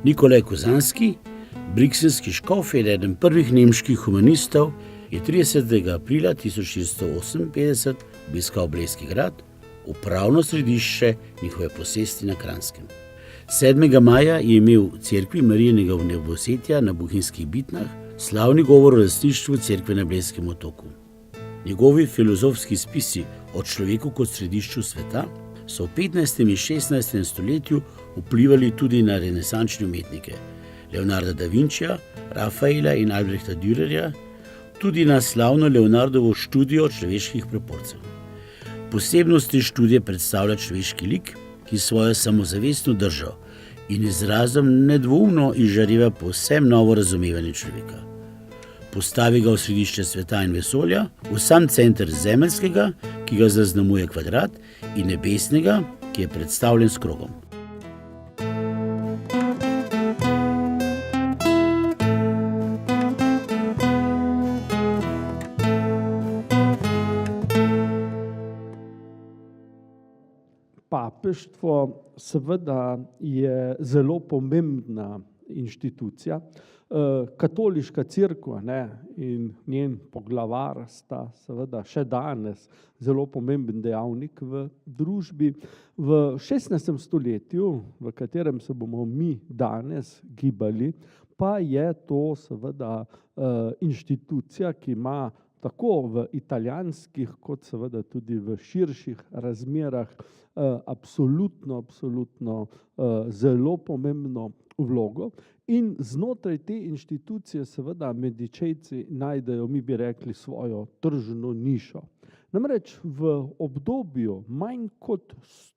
Nikolaj Kozanski, brikselski škof, je eden prvih nemških humanistov, je 30. aprila 1458 obiskal Blejski grad, upravno središče njihove posesti na Kranjskem. 7. maja je imel v cerkvi Marijinega vnebovzetja na Bohinjskih Bitnah slavni govor o lastništvu cerkve na Blejskem otoku. Njegovi filozofski spisi o človeku kot središču sveta so v 15. in 16. stoletju vplivali tudi na renesančne umetnike, Leonarda da Vincija, Rafaela in Albrehta Dürerja, tudi na slavno Leonardovo študijo človeških proporcev. Posebnost te študije predstavlja človeški lik, ki svojo samozavestno držo in izrazom nedvoumno izžareva povsem novo razumevanje človeka. Postavi ga v središče sveta in vesolja, v sam center zemeljskega, ki ga zaznamuje kvadrat, in nebesnega, ki je predstavljen s krogom. Papeštvo seveda je zelo pomembna inštitucija. Katoliška cerkev in njen poglavar sta seveda še danes zelo pomemben dejavnik v družbi. V 16. stoletju, v katerem se bomo mi danes gibali, pa je to seveda inštitucija, ki ima tako v italijanskih kot seveda tudi v širših razmerah absolutno zelo pomembno vlogo. In znotraj te inštitucije seveda medičejci najdejo, mi bi rekli, svojo tržno nišo. Namreč v obdobju manj kot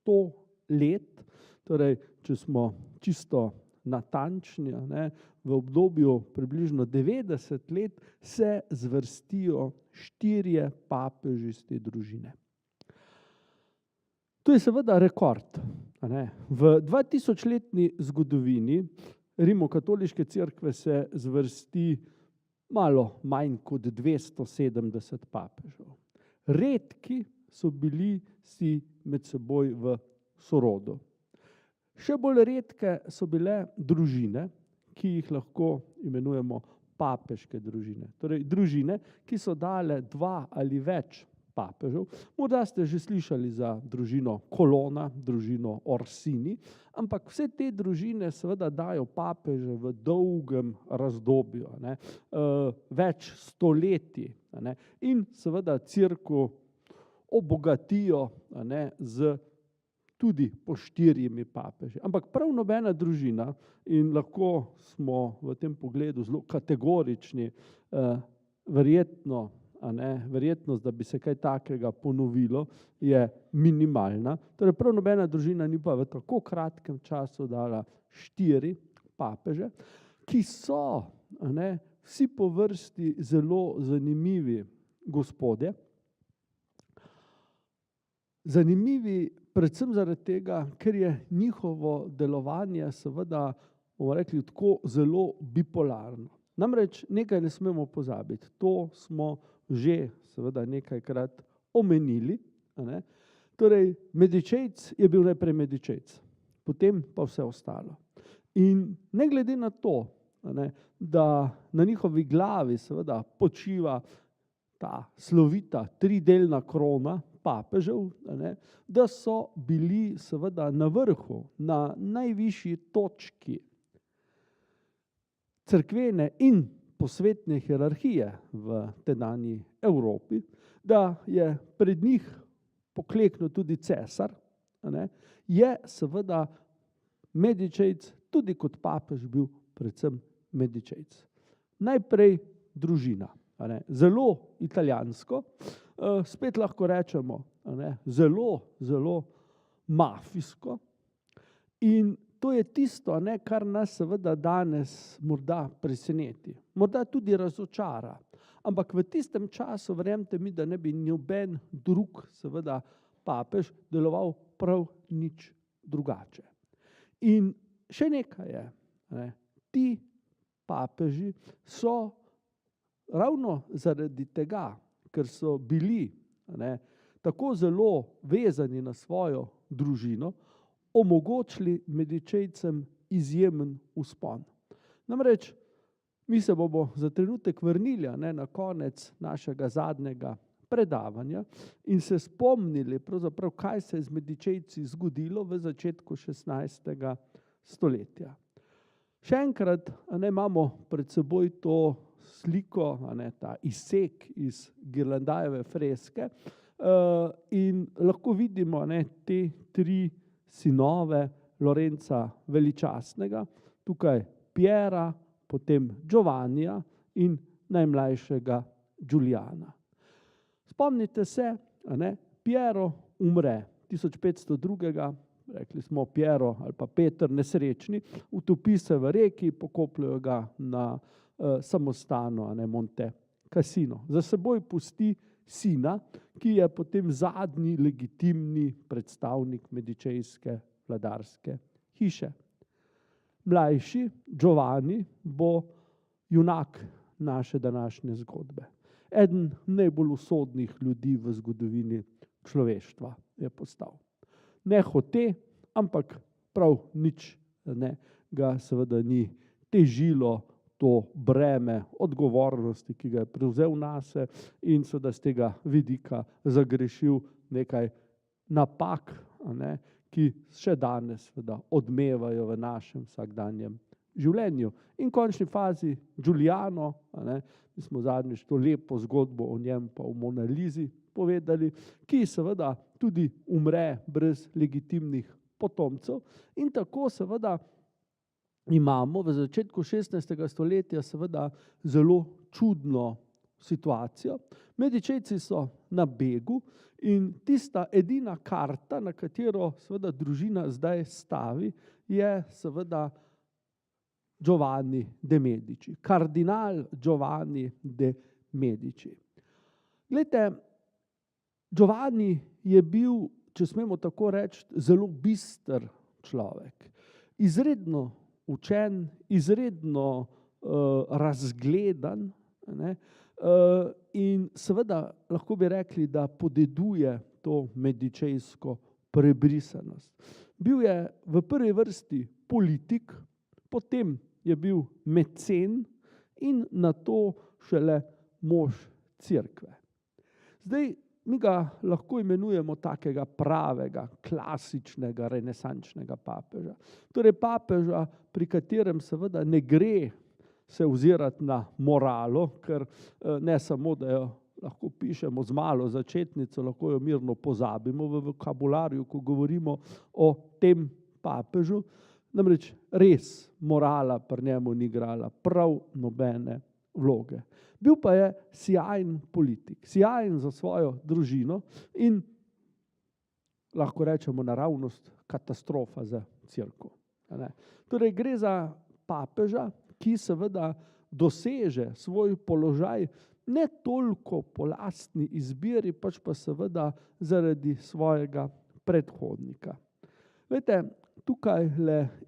100 let, torej če smo čisto natančni, v obdobju približno 90 let se zvrstijo 4 papeži iz te družine. To je seveda rekord. V 2000-letni zgodovini Rimokatoliške cerkve se zvrsti malo manj kot 270 papežev. Redki so bili si med seboj v sorodu. Še bolj redke so bile družine, ki jih lahko imenujemo papeške družine. Torej družine, ki so dale 2 ali več papežev. Morda ste že slišali za družino Colonna, družino Orsini, ampak vse te družine seveda dajo papeže v dolgem razdobju, več stoletij, in seveda cerkev obogatijo z tudi po 4 papeži. Ampak prav nobena družina, in lahko smo v tem pogledu zelo kategorični, verjetnost, da bi se kaj takega ponovilo, je minimalna. Torej prav nobena družina ni pa v tako kratkem času dala 4 papeže, ki so vsi po vrsti zelo zanimivi gospodje. Zanimivi predvsem zaradi tega, ker je njihovo delovanje seveda, bomo rekli, tako zelo bipolarno. Namreč nekaj ne smemo pozabiti, to smo že seveda nekajkrat omenili. Torej, medičejc je bil najprej medičejc, potem pa vse ostalo. In ne glede na to, da na njihovi glavi seveda počiva ta slovita 3-delna krona papežev, da so bili seveda na vrhu, na najvišji točki cerkvene in posvetne hierarhije v tedanji Evropi, da je pred njih pokleknil tudi cesar, je seveda medičejc tudi kot papež bil predvsem medičejc. Najprej družina, zelo italijansko, spet lahko rečemo, zelo mafijsko, in to je tisto, kar nas seveda danes morda preseneti, morda tudi razočara. Ampak v tistem času, verjemite mi, da ne bi noben drug seveda papež deloval prav nič drugače. In še nekaj je, ti papeži so ravno zaradi tega, ker so bili tako zelo vezani na svojo družino, omogočili medičejcem izjemen vzpon. Namreč, mi se bomo za trenutek vrnili na konec našega zadnjega predavanja in se spomnili, pravzaprav, kaj se je z Medičejci zgodilo v začetku 16. stoletja. Še enkrat imamo pred seboj to sliko, ta izsek iz Ghirlandajeve freske in lahko vidimo te 3 sinove Lorenza Veličastnega, tukaj Piera, potem Giovannija in najmlajšega Giuliana. Spomnite se, Piero umre 1502. Rekli smo Piero ali pa Peter nesrečni, utopi se v reki, pokopljajo ga na samostanu Monte Cassino. Za seboj pusti sina, ki je potem zadnji legitimni predstavnik medičejske vladarske hiše. Mlajši Giovanni bo junak naše današnje zgodbe. Eden najbolj usodnih ljudi v zgodovini človeštva je postal. Ne hote, ampak prav nič ga seveda ni težilo to breme odgovornosti, ki ga je prevzel nase in seveda z tega vidika zagrešil nekaj napak, ki še danes seveda odmevajo v našem vsakdanjem življenju. In v končni fazi Giuliano, mi smo zadnjič to lepo zgodbo o njem pa v Mona Lisi povedali, ki seveda tudi umre brez legitimnih potomcev in tako seveda imamo v začetku 16. stoletja seveda zelo čudno situacijo. Medičejci so na begu in tista edina karta, na katero seveda družina zdaj stavi, je seveda Giovanni de Medici, kardinal Giovanni de Medici. Glejte, Giovanni je bil, če smemo tako reči, zelo bister človek. Izredno učen, izredno razgledan in seveda lahko bi rekli, da podeduje to medičejsko prebrisanost. Bil je v prvi vrsti politik, potem je bil mecen in nato šele mož cerkve. Zdaj, mi ga lahko imenujemo takega pravega, klasičnega, renesančnega papeža. Torej papeža, pri katerem seveda ne gre se ozirati na moralo, ker ne samo, da jo lahko pišemo z malo začetnico, lahko jo mirno pozabimo v vokabularju, ko govorimo o tem papežu. Namreč res morala pri njemu ni igrala prav nobene vloge. Bil pa je sijajen politik, sijajen za svojo družino in lahko rečemo naravnost katastrofa za cerkev. Torej gre za papeža, ki seveda doseže svoj položaj ne toliko po lastni izbiri, pač pa seveda zaradi svojega predhodnika. Veste, tukaj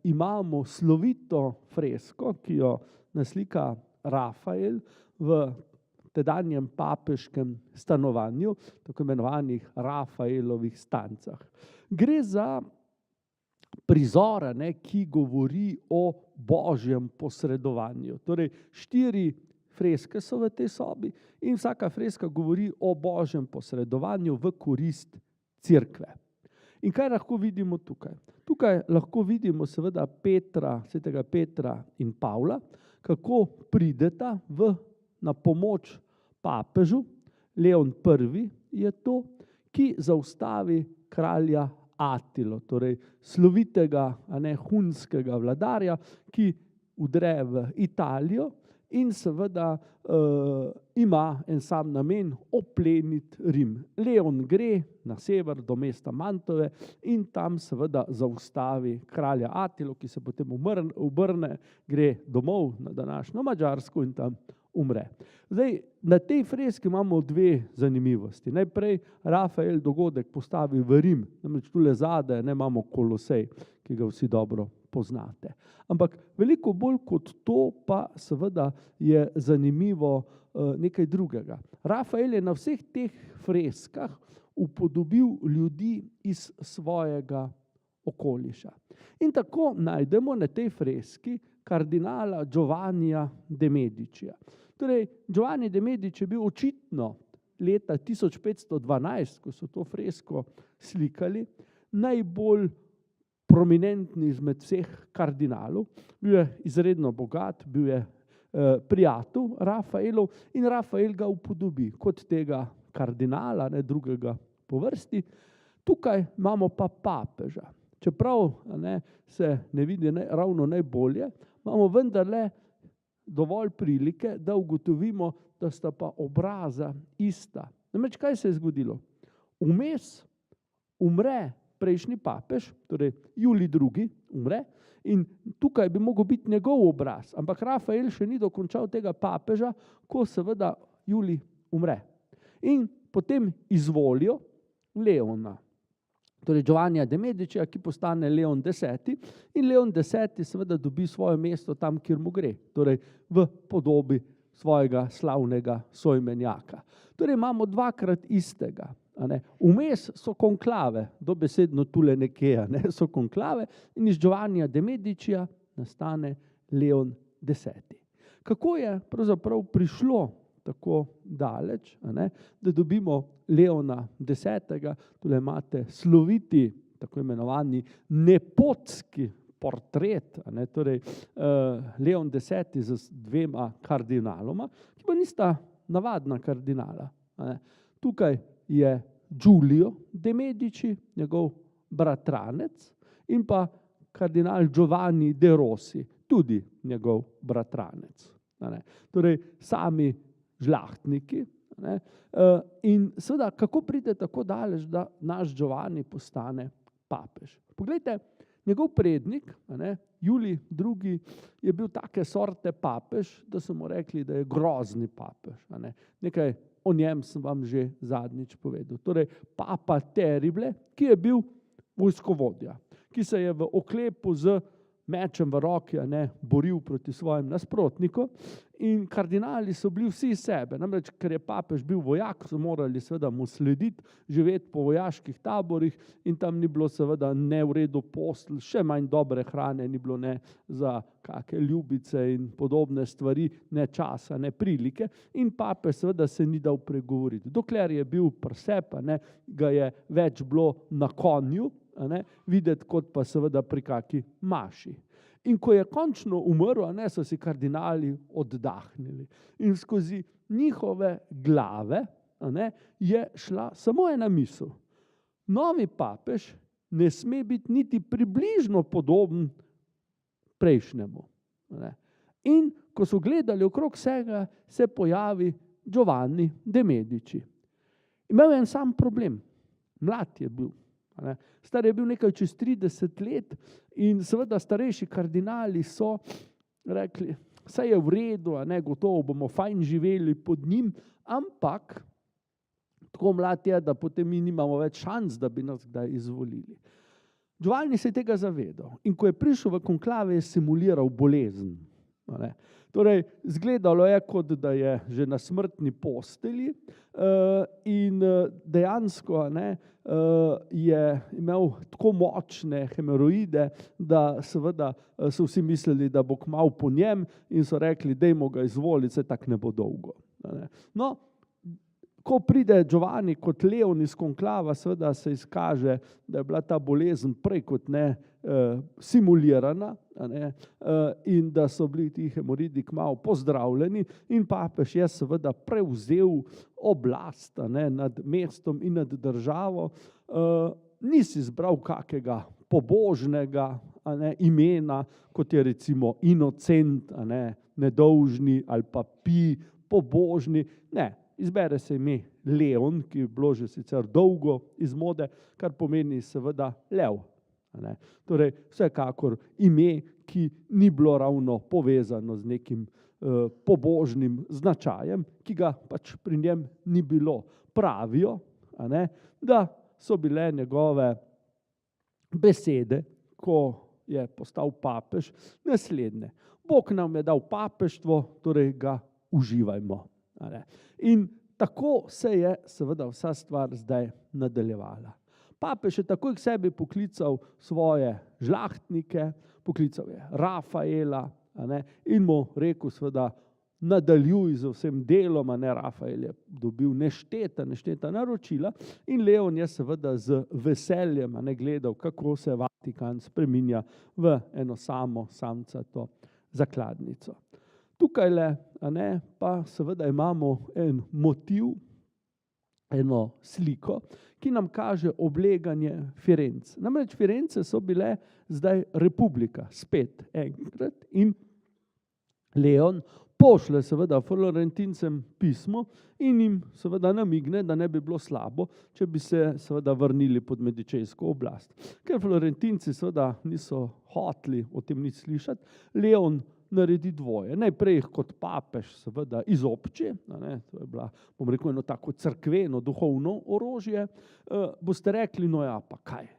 imamo slovito fresko, ki jo naslika Rafael v tedanjem papeškem stanovanju, tako imenovanih Rafaelovih stancah. Gre za prizor, ki govori o božjem posredovanju. Torej 4 freske so v tej sobi in vsaka freska govori o božjem posredovanju v korist cerkve. In kaj lahko vidimo tukaj? Tukaj lahko vidimo seveda svetega Petra in Pavla, kako prideta na pomoč papežu. Leon I je to, ki zaustavi kralja Atilo, torej slovitega hunskega vladarja, ki vdre v Italijo in seveda ima en sam namen opleniti Rim. Leon gre na sever do mesta Mantove in tam seveda zaustavi kralja Atilo, ki se potem obrne, gre domov na današnjo Madžarsko in tam umre. Zdaj, na tej freski imamo 2 zanimivosti. Najprej Rafael dogodek postavi v Rim, namreč tule zadaj imamo Kolosej, ki ga vsi dobro poznate. Ampak veliko bolj kot to pa seveda je zanimivo nekaj drugega. Rafael je na vseh teh freskah upodobil ljudi iz svojega okoliša. In tako najdemo na tej freski kardinala Giovannija de Medicija. Torej, Giovanni de Medici je bil očitno leta 1512, ko so to fresko slikali, najbolj prominentni izmed vseh kardinalov. Bil je izredno bogat, bil je prijatelj Rafaelov in Rafael ga upodobi kot tega kardinala, ne drugega po vrsti. Tukaj imamo pa papeža. Čeprav se ne vidi ravno najbolje, imamo vendarle dovolj prilike, da ugotovimo, da sta pa obraza ista. Namreč, kaj se je zgodilo? Vmes umre prejšnji papež, torej Julij II. Umre in tukaj bi mogel biti njegov obraz, ampak Rafael še ni dokončal tega papeža, ko seveda Julij umre. In potem izvolijo Leona, torej Giovannija de Medicija, ki postane Leon X. In Leon X. seveda dobi svoje mesto tam, kjer mu gre, torej v podobi svojega slavnega soimenjaka. Torej imamo dvakrat istega. Vmes so konklave, dobesedno tule nekje, so konklave in iz Giovannija de Medicija nastane Leon X. Kako je pravzaprav prišlo tako daleč, da dobimo Leona X. Tule imate sloviti, tako imenovani nepotski portret, torej Leon X. z dvema kardinaloma, ki pa nista navadna kardinala. Tukaj je Giulio de Medici, njegov bratranec, in pa kardinal Giovanni de Rossi, tudi njegov bratranec. Torej sami žlahtniki. In seveda, kako pride tako daleč, da naš Giovanni postane papež? Poglejte, njegov prednik, Julij II. Je bil take sorte papež, da so mu rekli, da je grozni papež. Nekaj o njem sem vam že zadnjič povedal. Torej, papa terrible, ki je bil vojskovodja, ki se je v oklepu z mečem v roki boril proti svojim nasprotnikom in kardinali so bili vsi iz sebe. Namreč, ker je papež bil vojak, so morali seveda mu slediti, živeti po vojaških taborih in tam ni bilo seveda ne v redu postelj, še manj dobre hrane, ni bilo ne za kakšne ljubice in podobne stvari, ne časa, ne prilike in papež seveda se ni dal pregovoriti. Dokler je bil pri sebi, ga je več bilo na konju, videti kot pa seveda pri kaki maši. In ko je končno umrl, so si kardinali oddahnili. In skozi njihove glave je šla samo ena misel. Novi papež ne sme biti niti približno podoben prejšnjemu. In ko so gledali okrog vsega, se pojavi Giovanni de Medici. Imel je en sam problem. Mlad je bil. Star je bil nekaj čez 30 let in seveda starejši kardinali so rekli, vse je v redu, gotovo bomo fajn živeli pod njim, ampak tako mlad je, da potem mi nimamo več šans, da bi nas kdaj izvolili. Giovanni se je tega zavedal in ko je prišel v konklave, je simuliral bolezen. Torej, izgledalo je, kot da je že na smrtni postelji in dejansko je imel tako močne hemoroide, da seveda so vsi mislili, da bo kmalu po njem in so rekli, dajmo ga izvoliti, se tako ne bo dolgo. No, ko pride Giovanni kot Leon iz konklava, seveda se izkaže, da je bila ta bolezen prej kot ne simulirana in da so bili ti hemoroidi kmalu pozdravljeni in papež je seveda prevzel oblast nad mestom in nad državo. Nisi izbral kakega pobožnega imena, kot je recimo Inocent, nedolžni ali pa Pi, pobožni, ne. Izbere se ime Leon, ki je bilo že sicer dolgo iz mode, kar pomeni seveda lev. Torej, vsekakor ime, ki ni bilo ravno povezano z nekim pobožnim značajem, ki ga pač pri njem ni bilo. Pravijo, da so bile njegove besede, ko je postal papež, naslednje. Bog nam je dal papeštvo, torej ga uživajmo. In tako se je seveda vsa stvar zdaj nadaljevala. papež je takoj k sebi poklical svoje žlahtnike, poklical je Rafaela, in mu rekel seveda, nadaljuj z vsem delom, Rafael je dobil nešteta naročila in Leon je seveda z veseljem gledal, kako se Vatikan spreminja v eno samcato zakladnico. Tukajle pa seveda imamo en motiv, eno sliko, ki nam kaže obleganje Firenc. Namreč Firence so bile zdaj republika, spet enkrat, in Leon pošle seveda Florentincem pismo in jim seveda namigne, da ne bi bilo slabo, če bi se seveda vrnili pod medičejsko oblast. Ker Florentinci seveda niso hoteli o tem nič slišati, Leon naredi dvoje. Najprej jih kot papež seveda izobči, to je bila, bom rekel, eno tako cerkveno, duhovno orožje, boste rekli, no ja, pa kaj,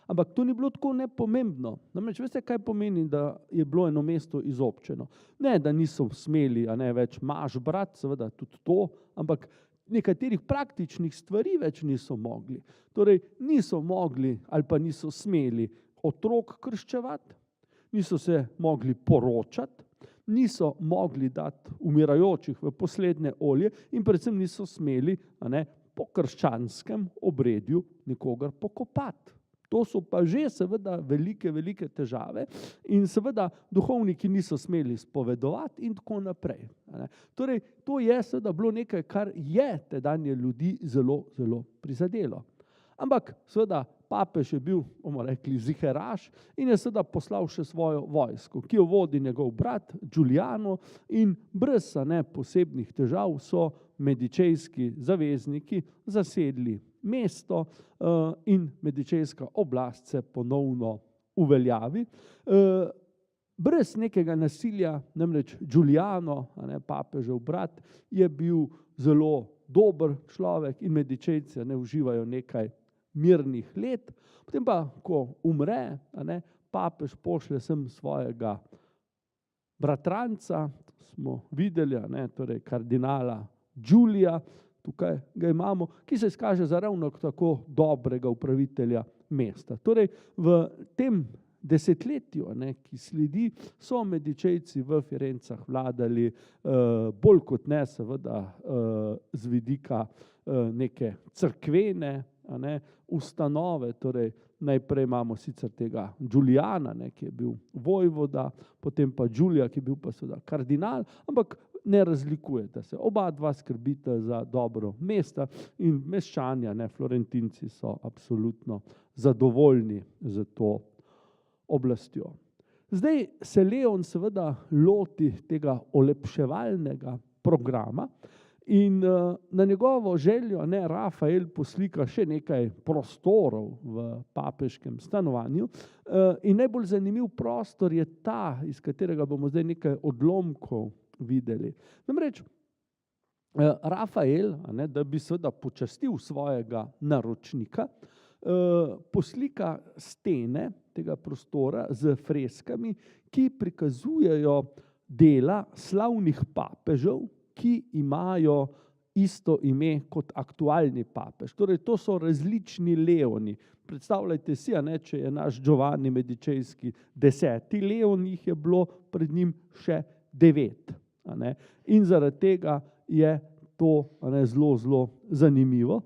Ampak to ni bilo tako nepomembno. Namreč veste, kaj pomeni, da je bilo eno mesto izobčeno? Ne, da niso smeli več maž brati, seveda tudi to, ampak nekaterih praktičnih stvari več niso mogli. Torej niso mogli ali pa niso smeli otrok krščevati, niso se mogli poročati, niso mogli dati umirajočih v poslednje olje in predvsem niso smeli po krščanskem obredju nikogar pokopati. To so pa že seveda velike težave in seveda duhovniki niso smeli spovedovati in tako naprej. Torej, to je seveda bilo nekaj, kar je tedanje ljudi zelo prizadelo. Ampak seveda papež je bil, bomo rekli, ziheraš in je seveda poslal še svojo vojsko, ki jo vodi njegov brat Giuliano in brez posebnih težav so medičejski zavezniki zasedli mesto in medičejska oblast se ponovno uveljavi. Brez nekega nasilja, namreč Giuliano, papežev brat, je bil zelo dober človek in medičejci uživajo nekaj mirnih let. Potem pa, ko umre, papež pošlje sem svojega bratranca, smo videli, torej kardinala Giulia, tukaj ga imamo, ki se izkaže za ravno tako dobrega upravitelja mesta. Torej, v tem desetletju, ki sledi, so medičejci v Firencah vladali bolj kot ne, seveda z vidika neke cerkvene ustanove, torej najprej imamo sicer tega Giuliana, ki je bil vojvoda, potem pa Giulia, ki je bil pa seveda kardinal, ampak ne razlikujete se. Oba dva skrbite za dobro mesta in meščanja, Florentinci so absolutno zadovoljni z to oblastjo. Zdaj se Leon seveda loti tega olepševalnega programa in na njegovo željo Rafael poslika še nekaj prostorov v papeškem stanovanju in najbolj zanimiv prostor je ta, iz katerega bomo zdaj nekaj odlomkov videli. Namreč Rafael, da bi seveda počastil svojega naročnika, poslika stene tega prostora z freskami, ki prikazujejo dela slavnih papežev, ki imajo isto ime kot aktualni papež. Torej, to so različni Leoni. Predstavljajte si, če je naš Giovanni Medičejski 10. Leon, jih je bilo pred njim še 9. In zaradi tega je to zelo zanimivo,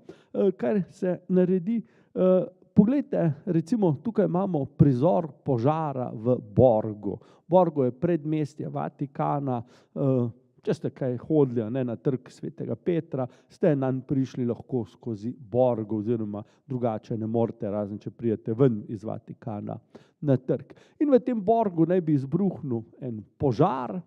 kar se naredi. Poglejte, recimo tukaj imamo prizor požara v Borgu. Borgo je predmestje Vatikana. Če ste kaj hodili na trg Svetega Petra, ste nanj prišli lahko skozi Borgo, oziroma drugače ne morete, razen če pridete ven iz Vatikana na trg. In v tem Borgu naj bi izbruhnil en požar,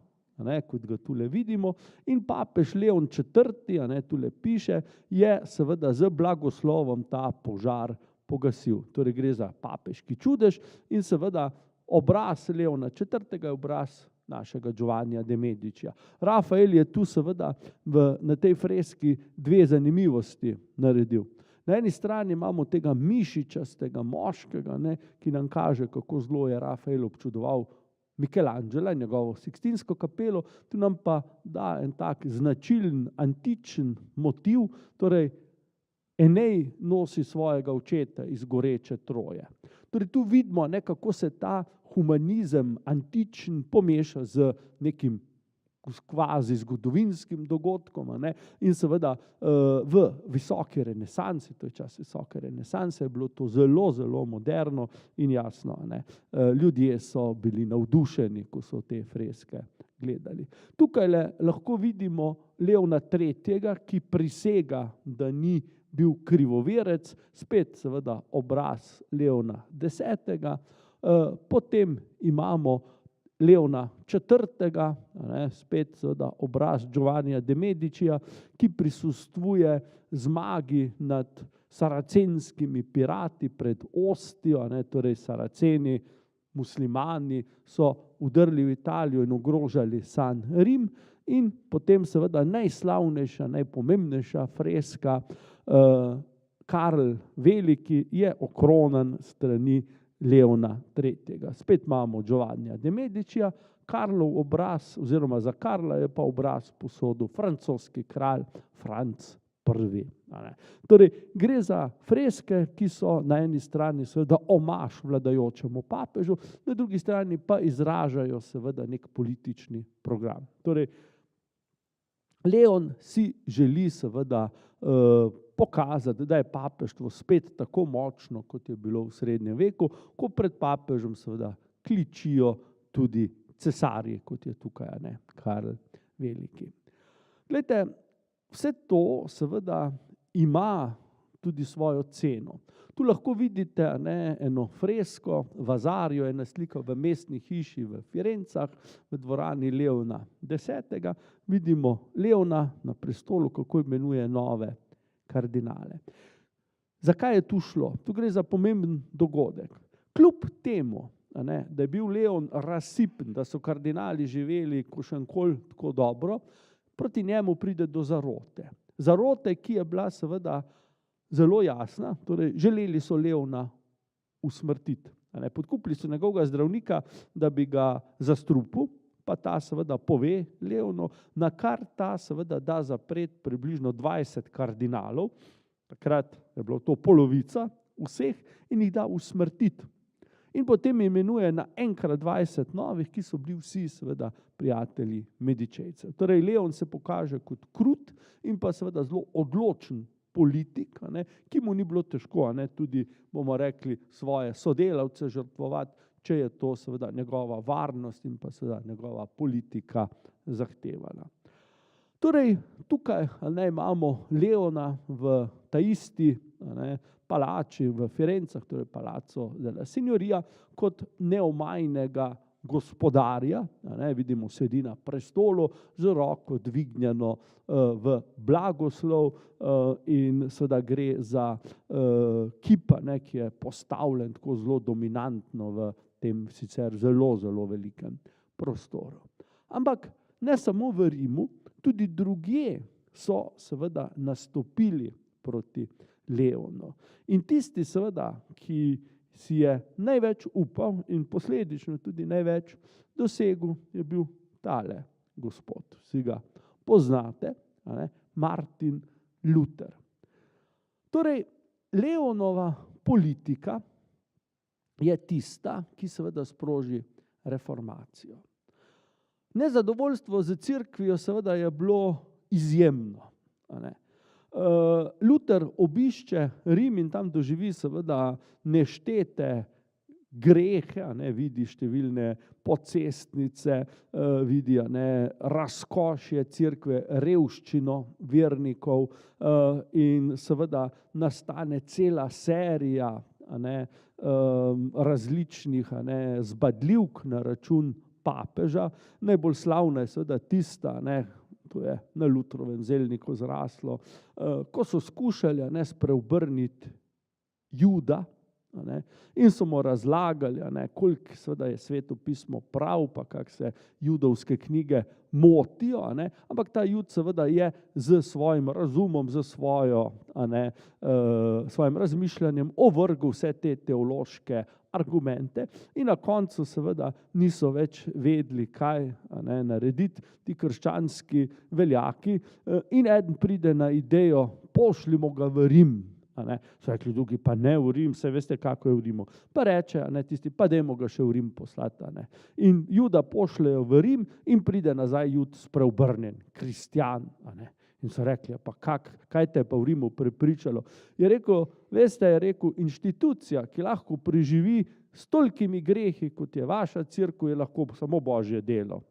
kot ga tule vidimo, in papež Leon IV, tule piše, je seveda z blagoslovom ta požar pogasil. Torej gre za papeški čudež in seveda obraz Leona IV je obraz našega Giovannija de Medičija. Rafael je tu seveda na tej freski dve zanimivosti naredil. Na eni strani imamo tega mišičastega moškega, ki nam kaže, kako zelo je Rafael občudoval Michelangela, njegovo Sikstinsko kapelo, tu nam pa da en tak značilen antičen motiv, torej Enej nosi svojega očeta iz goreče Troje. Torej tu vidimo, kako se ta humanizem antičen pomeša z nekim kvazi zgodovinskim dogodkom, in seveda v visoki renesansi, to je čas visoke renesanse, je bilo to zelo, zelo moderno in jasno. Ljudje so bili navdušeni, ko so te freske gledali. Tukaj lahko vidimo Leona III., ki prisega, da ni bil krivoverec, spet seveda obraz Leona X., potem imamo Leona IV., spet seveda obraz Giovannija de Medicija, ki prisustvuje zmagi nad saracenskimi pirati pred Ostijo, torej Saraceni, muslimani so vdrli v Italijo in ogrožali sam Rim, in potem seveda najslavnejša, najpomembnejša freska Karl Veliki je okronan strani Leona III. Spet imamo Giovannija de Medicija, Karlov obraz, oziroma za Karla je pa obraz posodil francoski kralj Franc I. Torej, gre za freske, ki so na eni strani seveda omaž vladajočemu papežu, na drugi strani pa izražajo seveda nek politični program. Torej, Leon si želi seveda pokazati, da je papeštvo spet tako močno, kot je bilo v srednjem veku, ko pred papežem seveda kličijo tudi cesarji, kot je tukaj Karl Veliki. Glejte, vse to seveda ima tudi svojo ceno. Tu lahko vidite eno fresko, Vasario, ena slika v mestni hiši v Firencah, v dvorani Leona X. Vidimo Leona na prestolu, kako imenuje nove kardinale. Zakaj je tu šlo? Tu gre za pomemben dogodek. Kljub temu, da je bil Leon razsipen, da so kardinali živeli košankoli tako dobro, proti njemu pride do zarote. Zarote, ki je bila seveda zelo jasna, torej želeli so Leona usmrtiti. Podkupili so njegovega zdravnika, da bi ga zastrupil, pa ta seveda pove Leonu, na kar ta seveda da zapreti približno 20 kardinalov, takrat je bilo to polovica vseh, in jih da usmrtiti. In potem imenuje naenkrat 20 novih, ki so bili vsi seveda prijatelji Medičejcev. Torej Leon se pokaže kot krut in pa seveda zelo odločen politik, ki mu ni bilo težko, tudi bomo rekli svoje sodelavce žrtvovati, če je to seveda njegova varnost in pa seveda njegova politika zahtevala. Torej tukaj imamo Leona v ta isti palači v Firencah, torej Palazzo della Signoria, kot neomajnega gospodarja, vidimo sedi na prestolu z roko dvignjeno v blagoslov in seveda gre za kip, ki je postavljen tako zelo dominantno v tem sicer zelo, zelo velikem prostoru. Ampak ne samo v Rimu, tudi drugje so seveda nastopili proti Leonu. In tisti seveda, ki si je največ upal in posledično tudi največ dosegel, je bil tale gospod. Vsi ga poznate, Martin Luther. Torej, Leonova politika je tista, ki seveda sproži reformacijo. Nezadovoljstvo z cerkvijo seveda je bilo izjemno. Luther obišče Rim in tam doživi seveda neštete grehe, vidi številne pocestnice, vidi razkošje cerkve, revščino vernikov in seveda nastane cela serija različnih zbadljivk na račun papeža. Najbolj slavna je seveda tista, to je na Lutherovem zelniku zraslo, ko so skušali spreobrniti Juda in so mu razlagali, koliko seveda je Sveto pismo prav, pa kako se judovske knjige motijo, ampak ta Jud seveda je z svojim razumom, z svojim razmišljanjem ovrgel vse te teološke argumente in na koncu seveda niso več vedeli, kaj narediti ti krščanski veljaki in eden pride na idejo, pošljimo ga v Rim. So rekli drugi, pa ne v Rim, saj veste, kako je v Rimu. Pa reče, tisti, pa dajmo ga še v Rim poslati. In Juda pošljejo v Rim in pride nazaj Jud spreobrnjen, kristjan. In so rekli, pa kaj te je pa v Rimu prepričalo? Je rekel, veste, inštitucija, ki lahko preživi s tolikimi grehi, kot je vaša cerkev, je lahko samo Božje delo.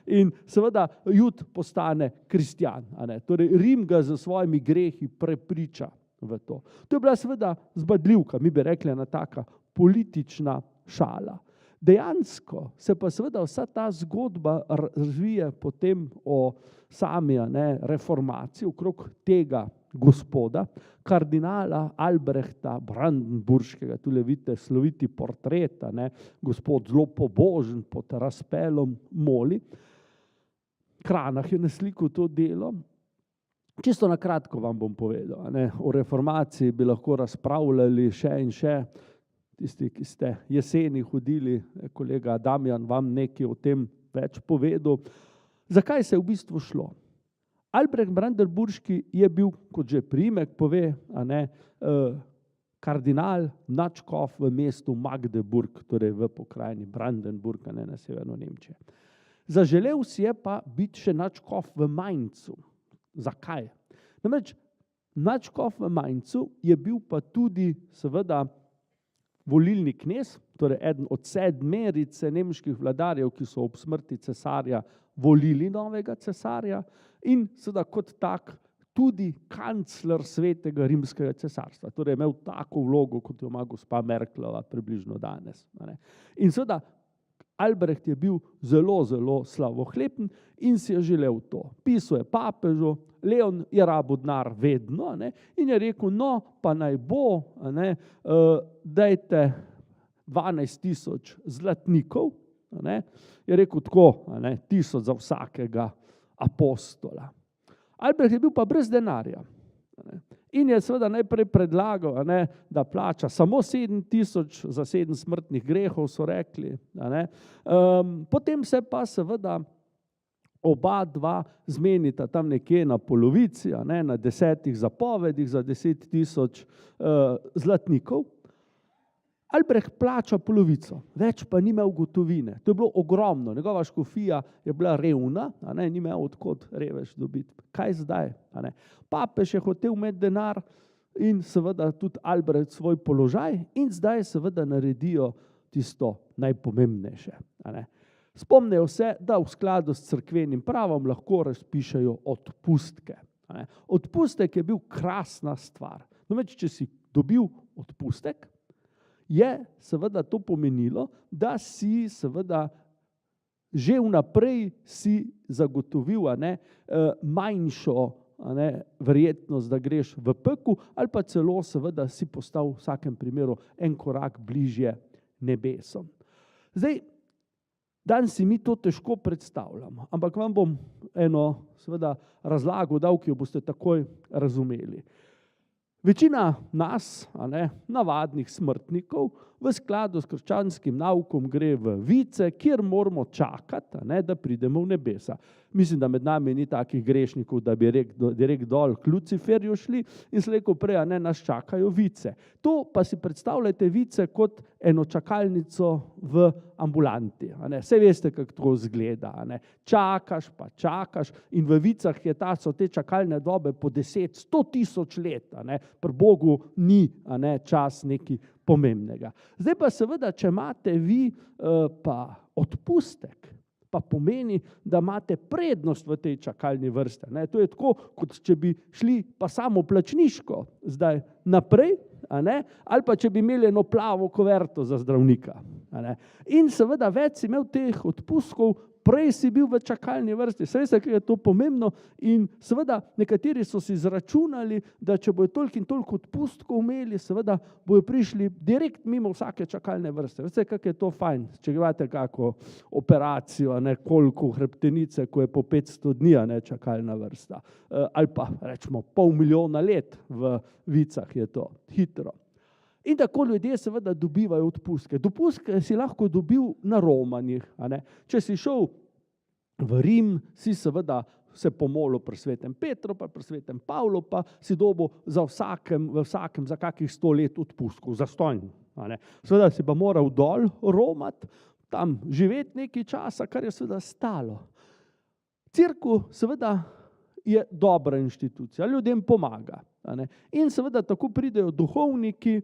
In seveda Jud postane kristjan. Torej Rim ga z svojimi grehi prepriča v to. To je bila seveda zbadljivka, mi bi rekli ena taka politična šala. Dejansko se pa seveda vsa ta zgodba razvije potem o sami reformaciji okrog tega gospoda, kardinala Albrehta Brandenburškega, tule vidite sloviti portret, gospod zelo pobožen pod razpelom moli. Kranach je naslikal to delo. Čisto na kratko vam bom povedal, o reformaciji bi lahko razpravljali še in še. Tisti, ki ste jeseni hodili, kolega Damjan vam nekaj o tem več povedal. Zakaj se je v bistvu šlo? Albrecht Brandenburški je bil, kot že priimek pove, kardinal, nadškof v mestu Magdeburg, torej v pokrajini Brandenburg, na severno Nemčije. Zaželel si je pa biti še nadškof v Mainzu. Zakaj? Namreč nadškof v Mainzu je bil pa tudi seveda volilni knez, torej eden od sedmerice nemških vladarjev, ki so ob smrti cesarja volili novega cesarja in seveda kot tak tudi kancler svetega rimskega cesarstva. Torej je imel tako vlogo, kot jo ima gospa Merklova približno danes. In seveda Albrecht je bil zelo, zelo slavohleben in si je želel to. Pisal je papežu, Leon je rabil denar vedno in je rekel, no, pa naj bo, dajte 12,000 zlatnikov, je rekel tako, 1000 za vsakega apostola. Albrecht je bil pa brez denarja. In je seveda najprej predlagal, da plača samo 7,000 za 7 smrtnih grehov, so rekli. Potem se pa seveda oba dva zmenita tam nekje na polovici, na 10 zapovedih za 10,000 zlatnikov. Albrecht plača polovico, več pa ni imel gotovine. To je bilo ogromno. Njegova škofija je bila revna, ni imel odkot revež dobiti. Kaj zdaj? Papež je hotel imeti denar in seveda tudi Albrecht svoj položaj in zdaj seveda naredijo tisto najpomembnejše. Spomnijo se, da v skladu s cerkvenim pravom lahko razpišejo odpustke. Odpustek je bil krasna stvar. Namreč, če si dobil odpustek, je seveda to pomenilo, da si seveda že vnaprej si zagotovil manjšo verjetnost, da greš v pekel, ali pa celo seveda si postal v vsakem primeru en korak bližje nebesom. Zdaj, danes si mi to težko predstavljamo, ampak vam bom eno seveda razlago dal, ki jo boste takoj razumeli. Večina nas, navadnih smrtnikov, v skladu s krščanskim naukom gre v vice, kjer moramo čakati, da pridemo v nebesa. Mislim, da med nami ni takih grešnikov, da bi direkt dol k Luciferju šli in slejko prej nas čakajo vice. To pa si predstavljajte vice kot eno čakalnico v ambulanti. Saj veste, kako to izgleda. Čakaš pa čakaš in v vicah so te čakalne dobe po 10, 100,000 let. Pri Bogu ni čas nekaj pomembnega. Zdaj pa seveda, če imate vi pa odpustek, pa pomeni, da imate prednost v tej čakalni vrsti. To je tako, kot če bi šli pa samo plačniško zdaj naprej, ali pa če bi imeli eno plavo kuverto za zdravnika. In seveda več si imel teh odpustkov, prej si bil v čakalni vrsti. Veste, kaj je to pomembno? In seveda nekateri so si izračunali, da če bojo toliko in toliko odpustkov imeli, seveda bojo prišli direkt mimo vsake čakalne vrste. Veste, kako je to fajn, če imate kako operacijo, koliko hrbtenice, ko je po 500 dni čakalna vrsta. Ali pa rečemo 500,000 let v vicah je to hitro. In tako ljudje seveda dobivajo odpustke. Odpustke si lahko dobil na romanjih. Če si šel v Rim, si seveda se pomolil pri svetem Petru, pa pri svetem Pavlu, pa si dobil v vsakem za kakih 100 let odpustkov, zastonj. Seveda si pa moral dol romati, tam živeti nekaj časa, kar je seveda stalo. Cerkev seveda je dobra inštitucija, ljudem pomaga. In seveda tako pridejo duhovniki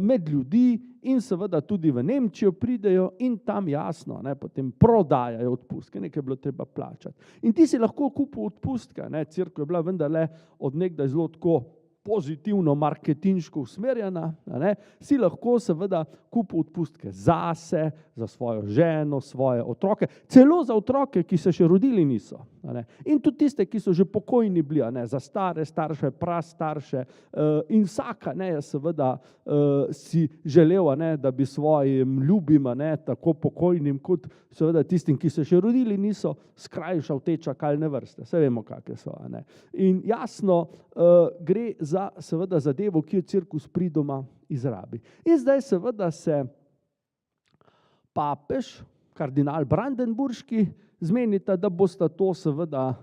med ljudi in seveda tudi v Nemčijo pridejo in tam jasno, potem prodajajo odpustke, nekaj je bilo treba plačati. In ti si lahko kupil odpustke, cerkev je bila vendarle od nekdaj zelo tako pozitivno marketinško usmerjena, si lahko seveda kupil odpustke zase, za svojo ženo, svoje otroke, celo za otroke, ki se še rodili niso. In tudi tiste, ki so že pokojni bili, za stare starše, prastarše in vsaka je seveda si želel, da bi svojim ljubim, tako pokojnim kot seveda tistim, ki se še rodili niso, skrajšal te čakalne vrste. Saj vemo, kakve so. In jasno gre za seveda zadevo, ki jo cerkev s pridoma izrabi. In zdaj seveda se papež, kardinal Brandenburški, zmenita, da bosta to seveda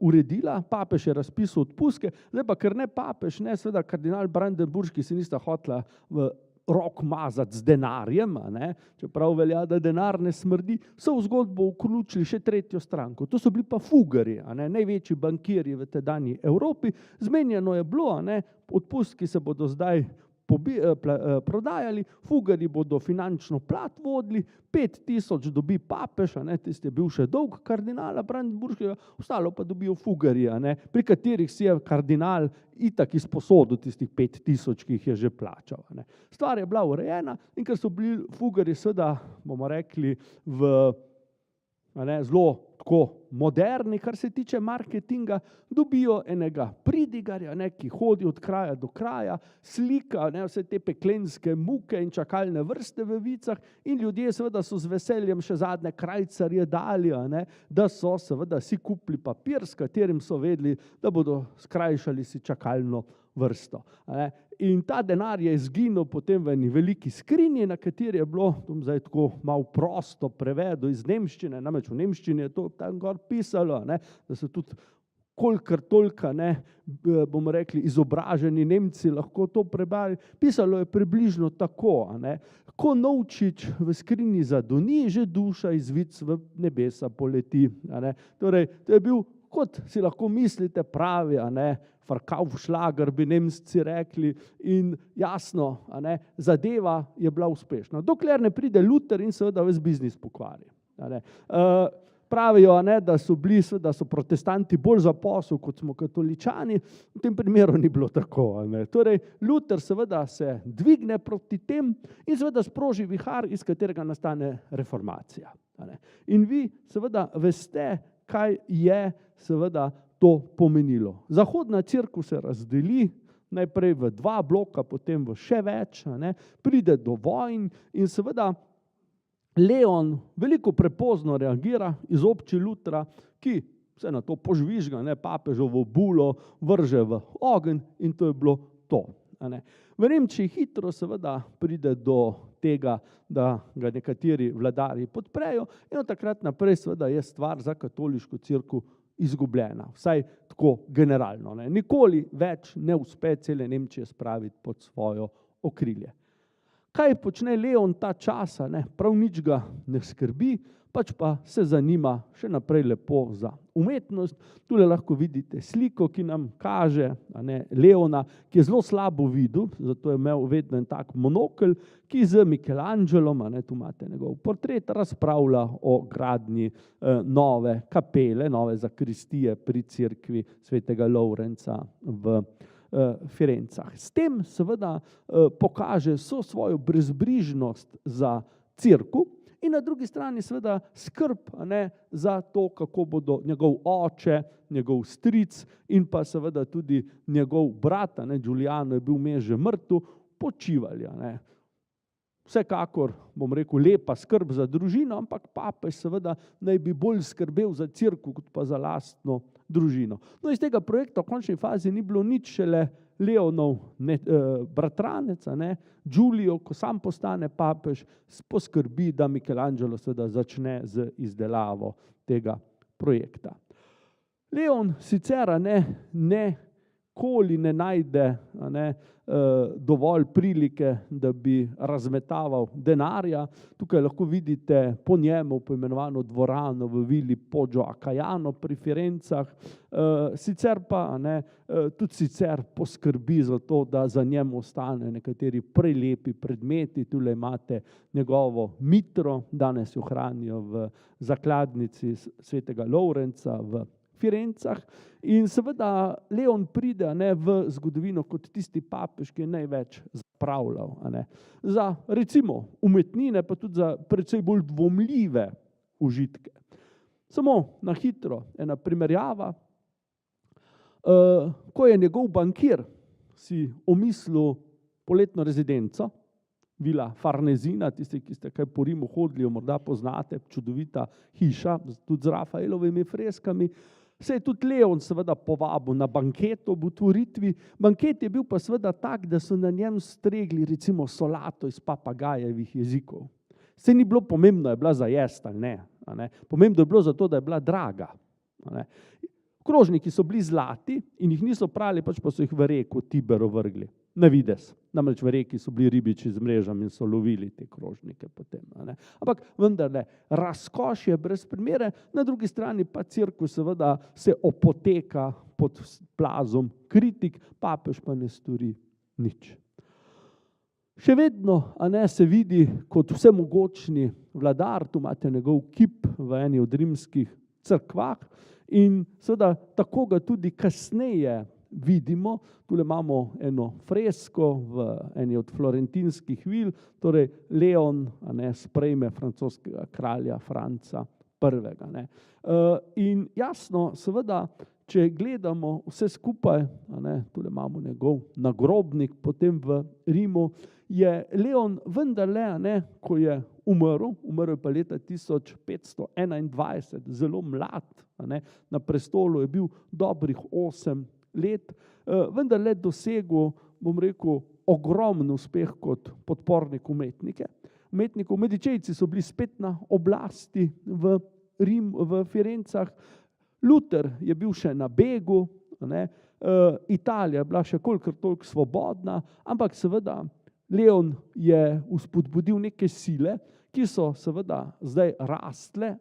uredila. Papež je razpisal odpustke, zdaj pa ker ne papež, ne seveda kardinal Brandenburški si nista hotela v rok mazati z denarjem, čeprav velja, da denar ne smrdi, so v zgodbo vključili še tretjo stranko. To so bili pa Fugari, največji bankirji v tedanji Evropi. Zmenjeno je bilo, odpustki se bodo zdaj prodajali, Fugari bodo finančno plat vodili, 5000 dobi papež, tisti je bil še dolg kardinala Brandenburškega, ostalo pa dobijo Fugari, pri katerih si je kardinal itak izposodil tistih 5000, ki jih je že plačal. Stvar je bila urejena in ker so bili Fugari seveda, bomo rekli, zelo tako moderni, kar se tiče marketinga, dobijo enega pridigarja, ki hodi od kraja do kraja, slika vse te peklenske muke in čakalne vrste v vicah in ljudje seveda so z veseljem še zadnje krajcarje dali, da so seveda si kupili papir, s katerim so vedeli, da bodo skrajšali si čakalno vrsto. In ta denar je izginil potem v eni veliki skrinji, na kateri je bilo, bom zdaj tako malo prosto prevedel iz nemščine, namreč v nemščini je to tam gor pisalo, da so tudi kolikor toliko, bomo rekli, izobraženi Nemci lahko to prebrali. Pisalo je približno tako, ko novčič v skrinji zadoni, že duša iz vic v nebesa poleti. Torej, to je bil, kot si lahko mislite, pravi, Verkaufsschlager bi Nemci rekli in jasno, zadeva je bila uspešna. Dokler ne pride Luther in seveda ves biznis pokvari. Pravijo, da so bili, da so protestanti bolj za posel, kot smo katoličani, v tem primeru ni bilo tako. Torej, Luther seveda se dvigne proti tem in seveda sproži vihar, iz katerega nastane reformacija. In vi seveda veste, kaj je seveda to pomenilo. Zahodna cerkev se razdeli, najprej v 2 bloka, potem v še več, pride do vojn in seveda Leon veliko prepozno reagira, izobči Lutra, ki se na to požvižga, papežovo bulo vrže v ogenj in to je bilo to. V Nemčiji hitro seveda pride do tega, da ga nekateri vladarji podprejo in od takrat naprej seveda je stvar za katoliško cerkev izgubljena, vsaj tako generalno. Nikoli več ne uspe cele Nemčije spraviti pod svojo okrilje. Kaj počne Leon ta čas? Prav nič ga ne skrbi, pač pa se zanima še naprej lepo za umetnost. Tule lahko vidite sliko, ki nam kaže Leona, ki je zelo slabo videl, zato je imel vedno en tak monokel, ki z Michelangelom, tu imate njegov portret, razpravlja o gradnji nove kapele, nove zakristije pri cerkvi svetega Lovrenca v Firencah. S tem seveda pokaže vso svojo brezbrižnost za cerkev in na drugi strani seveda skrb za to, kako bodo njegov oče, njegov stric in pa seveda tudi njegov brat, Giuliano je bil vmes že mrtev, počivali. Vsekakor, bom rekel, lepa skrb za družino, ampak papež seveda naj bi bolj skrbel za cerkev, kot pa za lastno družino. No, iz tega projekta v končni fazi ni bilo nič, šele Leonov bratranec, Giulio, ko sam postane papež, poskrbi, da Michelangelo seveda začne z izdelavo tega projekta. Leon sicer nikoli ne najde dovolj prilike, da bi razmetaval denarja. Tukaj lahko vidite po njemu poimenovano dvorano v vili Poggio a Caiano pri Firencah. Sicer pa tudi sicer poskrbi za to, da za njim ostane nekateri prelepi predmeti. Tule imate njegovo mitro, danes jo hranijo v zakladnici svetega Lovrenca v Firencah. In seveda Leon pride v zgodovino kot tisti papež, ki je največ zapravljal. Za recimo umetnine, pa tudi za precej bolj dvomljive užitke. Samo na hitro ena primerjava. Ko je njegov bankir si omislil poletno rezidenco, Vila Farnesina, tisti, ki ste kaj po Rimu hodili, jo morda poznate, čudovita hiša, tudi z Rafaelovimi freskami, se je tudi Leon seveda povabil na banket ob otvoritvi. Banket je bil pa seveda tak, da so na njem stregli recimo solato iz papagajevih jezikov. Saj ni bilo pomembno, je bila za jesti ali ne. Pomembno je bilo zato, da je bila draga. Krožniki so bili zlati in jih niso prali, pač pa so jih v reko Tibero vrgli. Na videz. Namreč v reki so bili ribiči z mrežami in so lovili te krožnike potem. Ampak vendarle, razkošje brez primere, na drugi strani pa cirkus seveda se opoteka pod plazom kritik, papež pa ne stori nič. Še vedno se vidi kot vsemogočni vladar, tu imate njegov kip v eni od rimskih cerkvah in seveda tako ga tudi kasneje vidimo. Tule imamo eno fresko v eni od florentinskih vil, torej Leon sprejme francoskega kralja Franca I. In jasno, seveda, če gledamo vse skupaj, tule imamo njegov nagrobnik potem v Rimu, je Leon vendarle, ko je umrl je pa leta 1521, zelo mlad, na prestolu je bil dobrih 8 let, vendarle dosegel, bom rekel, ogromen uspeh kot podpornik umetnikov. Medičejci so bili spet na oblasti v Firencah, Luther je bil še na begu, Italija je bila še kolikor toliko svobodna, ampak seveda Leon je vzpodbudil neke sile, ki so seveda zdaj rastle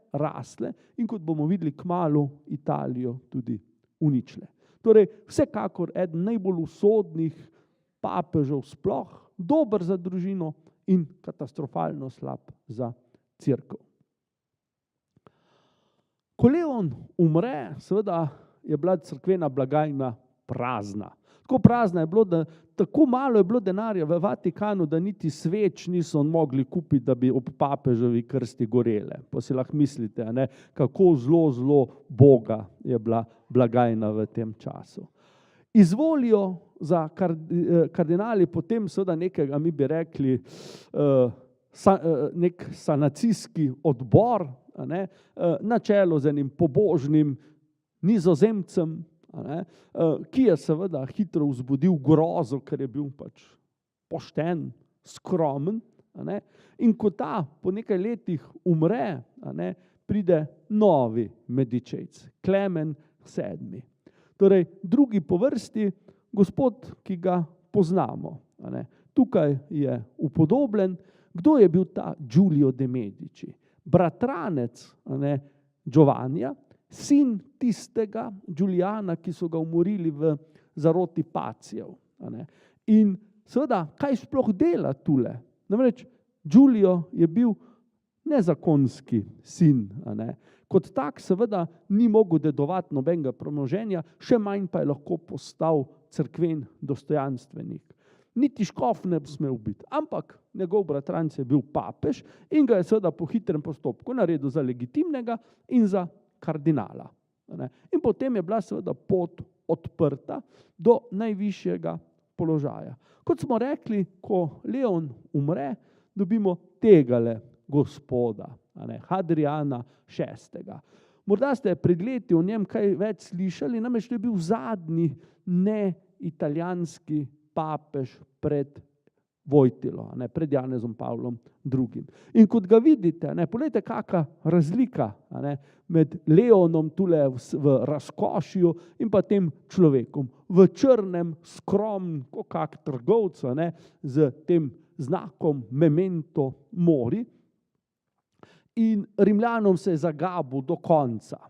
in kot bomo videli kmalu Italijo tudi uničile. Torej, vsekakor eden najbolj usodnih papežev sploh, dober za družino in katastrofalno slab za cerkev. Ko Leon umre, seveda je bila cerkvena blagajna prazna. Tako prazna je bilo, da tako malo je bilo denarja v Vatikanu, da niti sveč niso mogli kupiti, da bi ob papeževi krsti gorele. Pa si lahko mislite, kako zelo boga je bila blagajna v tem času. Izvolijo za kardinali potem seveda nekega, mi bi rekli, nek sanacijski odbor, na čelu z enim pobožnim Nizozemcem, ki je seveda hitro vzbudil grozo, ker je bil pač pošten, skromen. In ko ta po nekaj letih umre, pride novi medičejc, Klemen VII. Torej, drugi po vrsti, gospod, ki ga poznamo. Tukaj je upodobljen, kdo je bil ta Giulio de Medici. Bratranec Giovannija, sin tistega Giuliana, ki so ga umorili v zaroti Pacijev. In seveda, kaj sploh dela tule? Namreč, Giulio je bil nezakonski sin. Kot tak seveda ni mogel dedovati nobenega premoženja, še manj pa je lahko postal cerkven dostojanstvenik. Niti škof ne bi smel biti, ampak njegov bratranec je bil papež in ga je seveda po hitrem postopku naredil za legitimnega in za kardinala. In potem je bila seveda pot odprta do najvišjega položaja. Kot smo rekli, ko Leon umre, dobimo tegale gospoda, Hadriana VI. Morda ste pred leti o njem kaj več slišali, namreč to je bil zadnji italijanski papež pred Vojtilo, pred Janezom Pavlom II. In kot ga vidite, poglejte, kakšna razlika med Leonom tule v razkošju in pa tem človekom v črnem, skromnem, kot kak trgovec, z tem znakom memento mori. In Rimljanom se je zagabil do konca.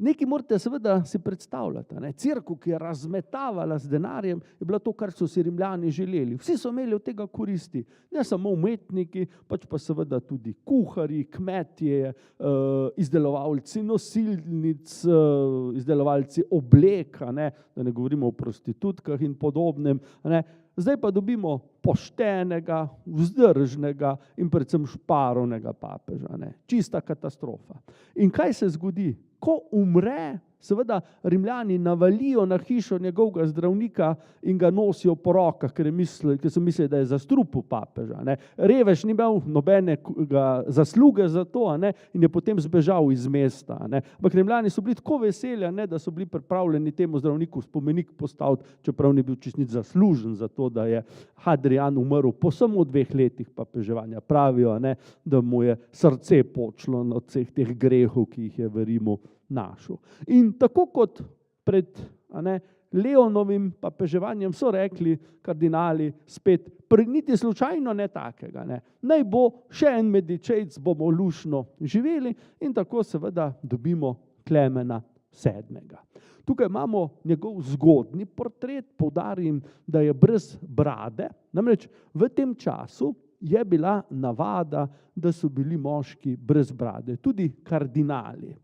Nekaj morate seveda si predstavljati. Cerkev, ki je razmetavala z denarjem, je bila to, kar so si Rimljani želeli. Vsi so imeli od tega koristi. Ne samo umetniki, pač pa seveda tudi kuharji, kmetje, izdelovalci nosilnic, izdelovalci oblek, da ne govorimo o prostitutkah in podobnem. Zdaj pa dobimo poštenega, vzdržnega in predvsem šparovnega papeža. Čista katastrofa. In kaj se zgodi? Ko umre, seveda Rimljani navalijo na hišo njegovega zdravnika in ga nosijo po rokah, ker so mislili, da je zastrupil papeža. Revež ni imel nobene zasluge za to, in je potem zbežal iz mesta. Ampak Rimljani so bili tako veseli, da so bili pripravljeni temu zdravniku spomenik postaviti, čeprav ni bil čisto nič zaslužen za to, da je Hadrian umrl po samo 2 letih papeževanja. Pravijo, da mu je srce počlo od vseh teh grehov, ki jih je v Rimu našel. In tako kot pred Leonovim papeževanjem so rekli kardinali spet, niti slučajno ne takega. Naj bo še en Medičejc, bomo lušno živeli in tako seveda dobimo Klemena VII. Tukaj imamo njegov zgodnji portret, poudarim, da je brez brade, namreč v tem času je bila navada, da so bili moški brez brade, tudi kardinali.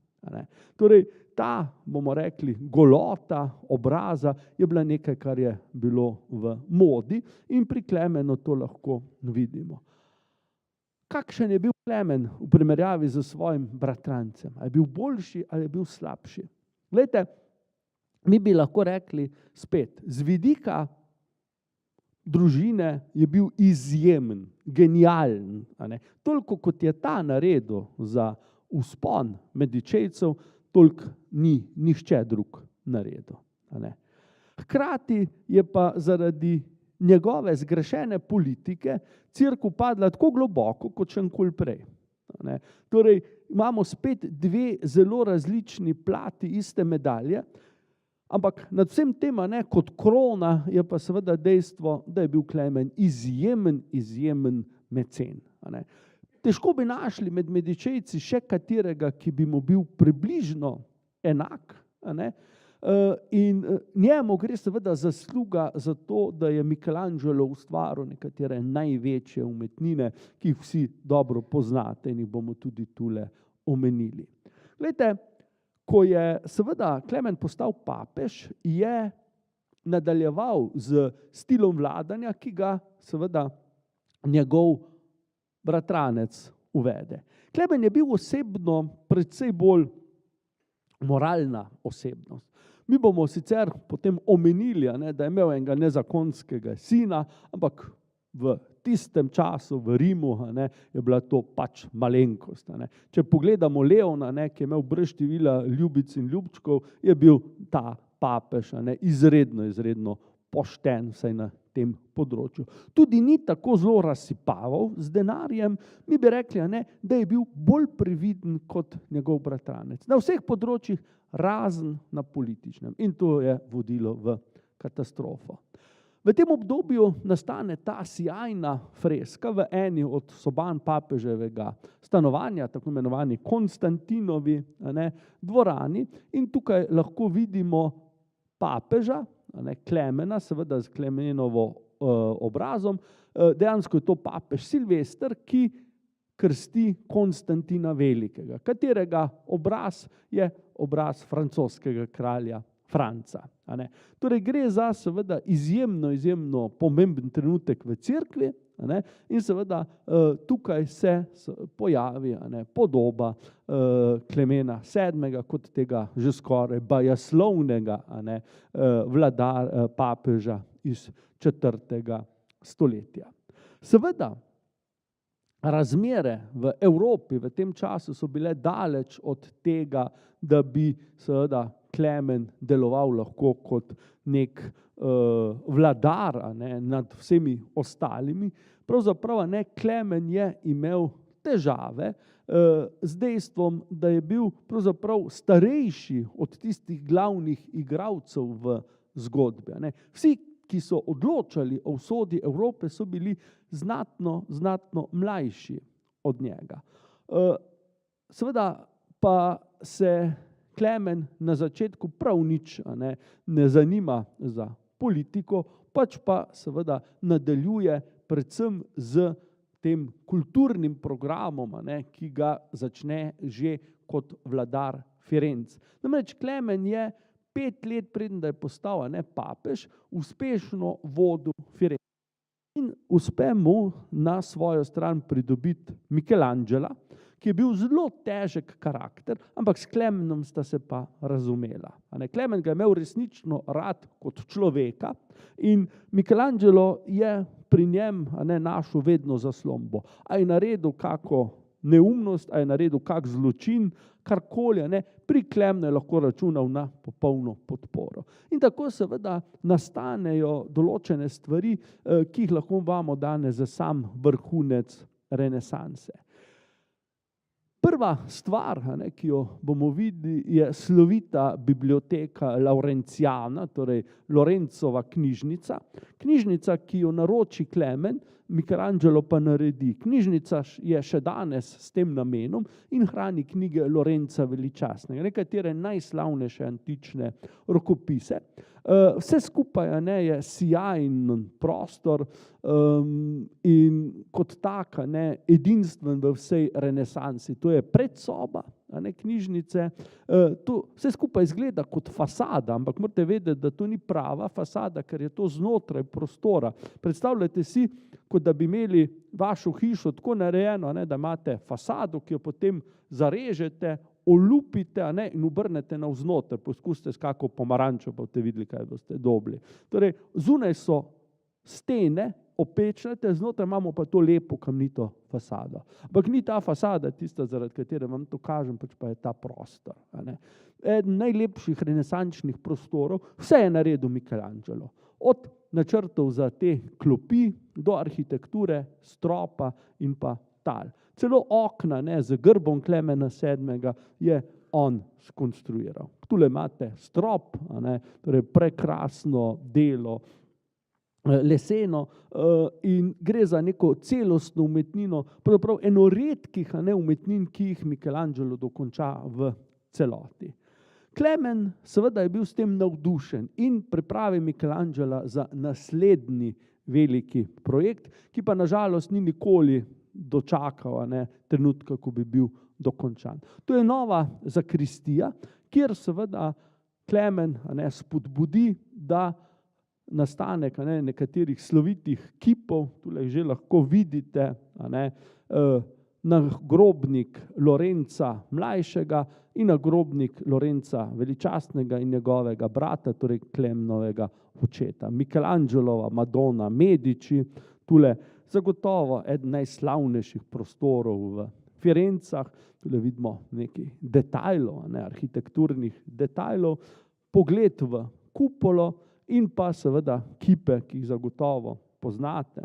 Torej, ta, bomo rekli, golota obraza je bila nekaj, kar je bilo v modi in pri Klemenu to lahko vidimo. Kakšen je bil Klemen v primerjavi z svojim bratrancem? Je bil boljši ali je bil slabši? Glejte, mi bi lahko rekli spet, z vidika družine je bil izjemen, genijalen. Toliko kot je ta naredil za vzpon Medičejcev, toliko ni nihče drug naredil. Hkrati je pa zaradi njegove zgrešene politike cerkev padla tako globoko, kot še nikoli prej. Torej, imamo spet 2 zelo različni plati iste medalje, ampak nad vsem tem, kot krona, je pa seveda dejstvo, da je bil Klemen izjemen mecen. Težko bi našli med Medičejci še katerega, ki bi mu bil približno enak. In njemu gre seveda zasluga za to, da je Michelangelo ustvaril nekatere največje umetnine, ki jih vsi dobro poznate in jih bomo tudi tule omenili. Glejte, ko je seveda Klemen postal papež, je nadaljeval z stilom vladanja, ki ga seveda njegov bratranec uvede. Klemen je bil osebno precej bolj moralna osebnost. Mi bomo sicer potem omenili, da je imel enega nezakonskega sina, ampak v tistem času v Rimu je bila to pač malenkost. Če pogledamo Leona, ki je imel brez števila ljubic in ljubčkov, je bil ta papež izredno pošten, vsaj na tem področju. Tudi ni tako zelo razsipaval z denarjem, mi bi rekli, da je bil bolj previden kot njegov bratranec. Na vseh področjih, razen na političnem. In to je vodilo v katastrofo. V tem obdobju nastane ta sijajna freska v eni od soban papeževega stanovanja, tako imenovani Konstantinovi dvorani, in tukaj lahko vidimo papeža, Klemena, seveda z Klemenovo obrazom. Dejansko je to papež Silvester, ki krsti Konstantina Velikega, katerega obraz je obraz francoskega kralja Franca. Torej gre za seveda izjemno pomemben trenutek v cerkvi, in seveda tukaj se pojavi podoba Klemena VII kot tega že skoraj bajaslovnega papeža iz 4. stoletja. Seveda razmere v Evropi v tem času so bile daleč od tega, da bi seveda Klemen deloval lahko kot nek vladar, nad vsemi ostalimi. Pravzaprav, Klemen je imel težave z dejstvom, da je bil pravzaprav starejši od tistih glavnih igralcev v zgodbi. Vsi, ki so odločali o usodi Evrope, so bili znatno mlajši od njega. Seveda pa se Klemen na začetku prav nič ne zanima za politiko, pač pa seveda nadaljuje predvsem z tem kulturnim programom, ki ga začne že kot vladar Firenc. Namreč Klemen je 5 let preden da je postal papež, uspešno vodil Firenc. In uspe mu na svojo stran pridobiti Michelangela, ki je bil zelo težek karakter, ampak s Klemenom sta se pa razumela. Klemen ga je imel resnično rad kot človeka in Michelangelo je pri njem našel vedno zaslombo. A je naredil kako neumnost, a je naredil kak zločin, karkoli, pri Klemenu je lahko računal na popolno podporo. In tako seveda nastanejo določene stvari, ki jih lahko imamo danes za sam vrhunec renesanse. Prva stvar, ki jo bomo videli, je slovita biblioteka Laurencijana, torej Lorencova knjižnica. Knjižnica, ki jo naroči Klemen, Michelangelo pa naredi. Knjižnica je še danes s tem namenom in hrani knjige Lorenca Veličastnega, nekatere najslavnejše antične rokopise. Vse skupaj je sijajen prostor in kot tak edinstven v vsej renesansi. To je predsoba knjižnice. To vse skupaj izgleda kot fasada, ampak morate vedeti, da to ni prava fasada, ker je to znotraj prostora. Predstavljajte si, kot da bi imeli vašo hišo tako narejeno, da imate fasado, ki jo potem zarežete, olupite in obrnete navznoter, poskusite s kako pomarančo, pa boste videli, kaj boste dobili. Torej, zunaj so stene opečnate, znotraj imamo pa to lepo kamnito fasado. Ampak ni ta fasada tista, zaradi katere vam to kažem, pač pa je ta prostor. Eden najlepših renesančnih prostorov, vse je naredil Michelangelo. Od načrtov za te klopi do arhitekture, stropa in pa tal. Celo okna z grbom Klemena VII. Je on skonstruiral. Tule imate strop, torej prekrasno delo, leseno, in gre za neko celostno umetnino, pravzaprav eno redkih umetnin, ki jih Michelangelo dokonča v celoti. Klemen seveda je bil s tem navdušen in pripravi Michelangela za naslednji veliki projekt, ki pa na žalost ni nikoli dočakal trenutka, ko bi bil dokončan. To je nova zakristija, kjer seveda Klemen spodbudi, da nastanek nekaterih slovitih kipov, tule že lahko vidite, nagrobnik Lorenca mlajšega in nagrobnik Lorenca Veličastnega in njegovega brata, torej Klemenovega očeta. Michelangelova Madonna Medici, tule zagotovo eden najslavnejših prostorov v Firencah, tule vidimo nekaj detajlov, arhitekturnih detajlov, pogled v kupolo in pa seveda kipe, ki jih zagotovo poznate,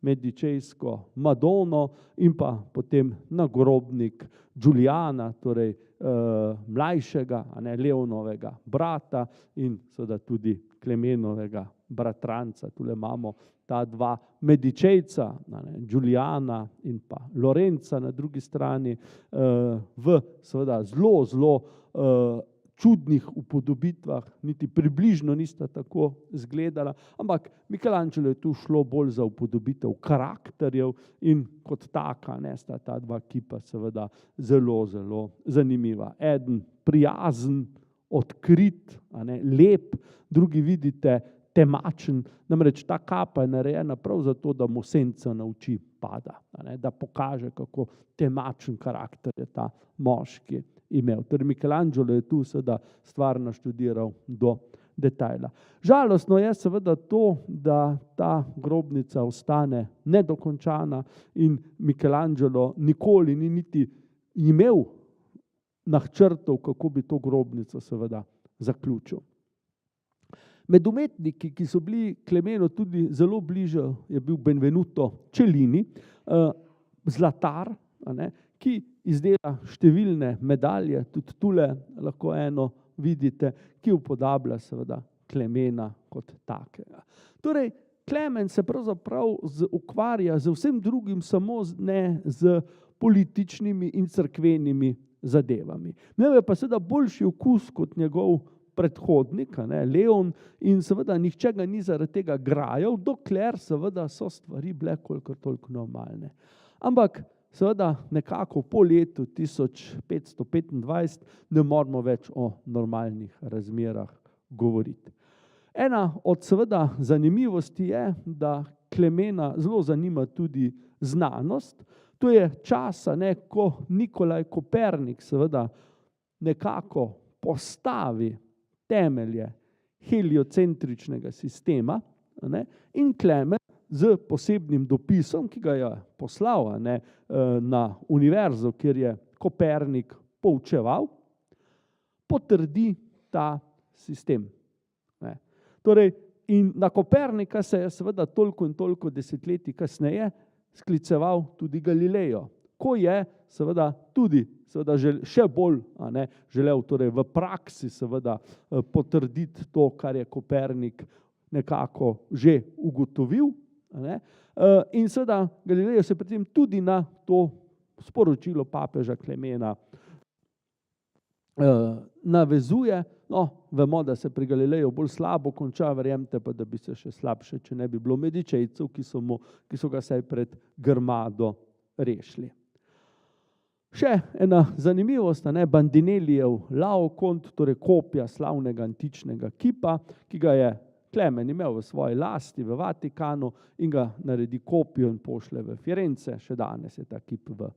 Medicejsko Madono in pa potem nagrobnik Giuliana, torej mlajšega, Leonovega brata in seveda tudi Klemenovega bratranca. Tule imamo ta dva Medicejca, Giuliana in pa Lorenca na drugi strani, v seveda zelo čudnih upodobitvah, niti približno nista tako izgledala, ampak Michelangelo je tu šlo bolj za upodobitev karakterjev in kot taka sta ta dva kipa seveda zelo zanimiva. Eden prijazen, odkrit, lep, drugi vidite temačen, namreč ta kapa je narejena prav zato, da mu senca na oči pada, da pokaže, kako temačen karakter je ta moški imel. Torej Michelangelo je tu seveda stvar naštudiral do detajla. Žalostno je seveda to, da ta grobnica ostane nedokončana in Michelangelo nikoli ni niti imel načrtov, kako bi to grobnico seveda zaključil. Med umetniki, ki so bili Klemenu tudi zelo bliže, je bil Benvenuto Cellini, zlatar, ki izdela številne medalje, tudi tule lahko eno vidite, ki upodablja seveda Klemena kot takega. Torej, Klemen se pravzaprav ukvarja z vsem drugim, samo ne z političnimi in cerkvenimi zadevami. Imel je pa seveda boljši okus kot njegov predhodnik, Leon, in seveda nihče ga ni zaradi tega grajal, dokler seveda so stvari bile kolikor toliko normalne. Ampak seveda nekako po letu 1525 ne moramo več o normalnih razmerah govoriti. Ena od seveda zanimivosti je, da Klemena zelo zanima tudi znanost. To je časa, ko Nikolaj Kopernik seveda nekako postavi temelje heliocentričnega sistema, in Klemen z posebnim dopisom, ki ga je poslal na univerzo, kjer je Kopernik poučeval, potrdi ta sistem. Torej, in na Kopernika se je seveda toliko in toliko desetletij kasneje skliceval tudi Galilejo, ko je seveda tudi še bolj želel torej v praksi seveda potrditi to, kar je Kopernik nekako že ugotovil. In seveda Galilejo se predtem tudi na to sporočilo papeža Klemena navezuje. No, vemo, da se pri Galileju bolj slabo konča, verjemite pa, da bi se še slabše, če ne bi bilo Medičejcev, ki so ga vsaj pred Grmado rešili. Še ena zanimivost, Bandinellijev Laokont, torej kopija slavnega antičnega kipa, ki ga je Klemen imel v svoji lasti v Vatikanu in ga naredi kopijo in pošlje v Firence, še danes je ta kip v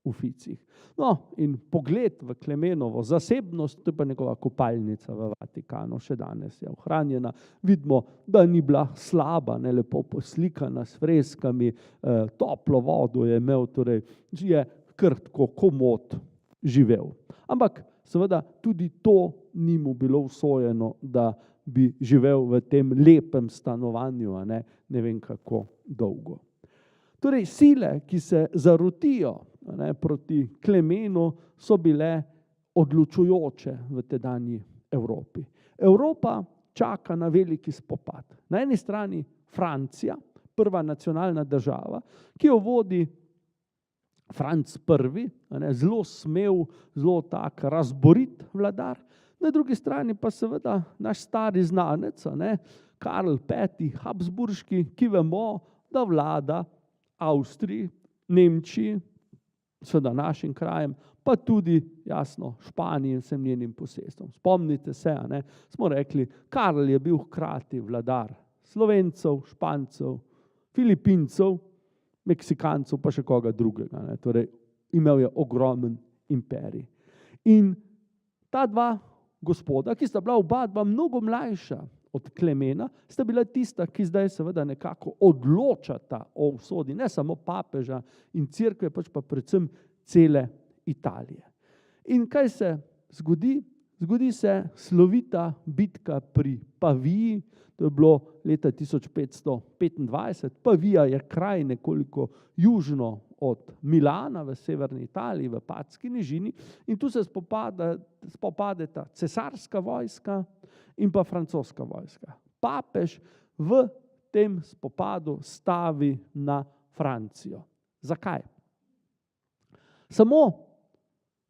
Uficih. No, in pogled v Klemenovo zasebnost, to je pa njegova kopalnica v Vatikanu, še danes je ohranjena. Vidimo, da ni bila slaba, lepo poslikana s freskami, toplo vodo je imel, torej je kar tako komot živel. Ampak seveda tudi to ni mu bilo usojeno, da bi živel v tem lepem stanovanju, ne vem kako dolgo. Torej, sile, ki se zarotijo proti Klemenu, so bile odločujoče v tedanji Evropi. Evropa čaka na veliki spopad. Na eni strani Francija, prva nacionalna država, ki jo vodi Franc I, zelo smel, zelo tak razborit vladar. Na drugi strani pa seveda naš stari znanec, Karl V. Habsburški, ki vemo, da vlada Avstriji, Nemčiji, seveda našim krajem, pa tudi, jasno, Španiji in vsem njenim posestvom. Spomnite se, smo rekli, Karl je bil hkrati vladar Slovencev, Špancev, Filipincev, Meksikancev, pa še koga drugega. Torej, imel je ogromen imperij. In ta dva gospoda, ki sta bila oba mnogo mlajša od Klemena, sta bila tista, ki zdaj seveda nekako odločata o usodi, ne samo papeža in cerkve, pač pa predvsem cele Italije. In kaj se zgodi? Zgodi se slovita bitka pri Paviji, to je bilo leta 1525. Pavija je kraj nekoliko južno od Milana v severni Italiji, v Padski nižini, in tu se spopadeta cesarska vojska in pa francoska vojska. Papež v tem spopadu stavi na Francijo. Zakaj? Samo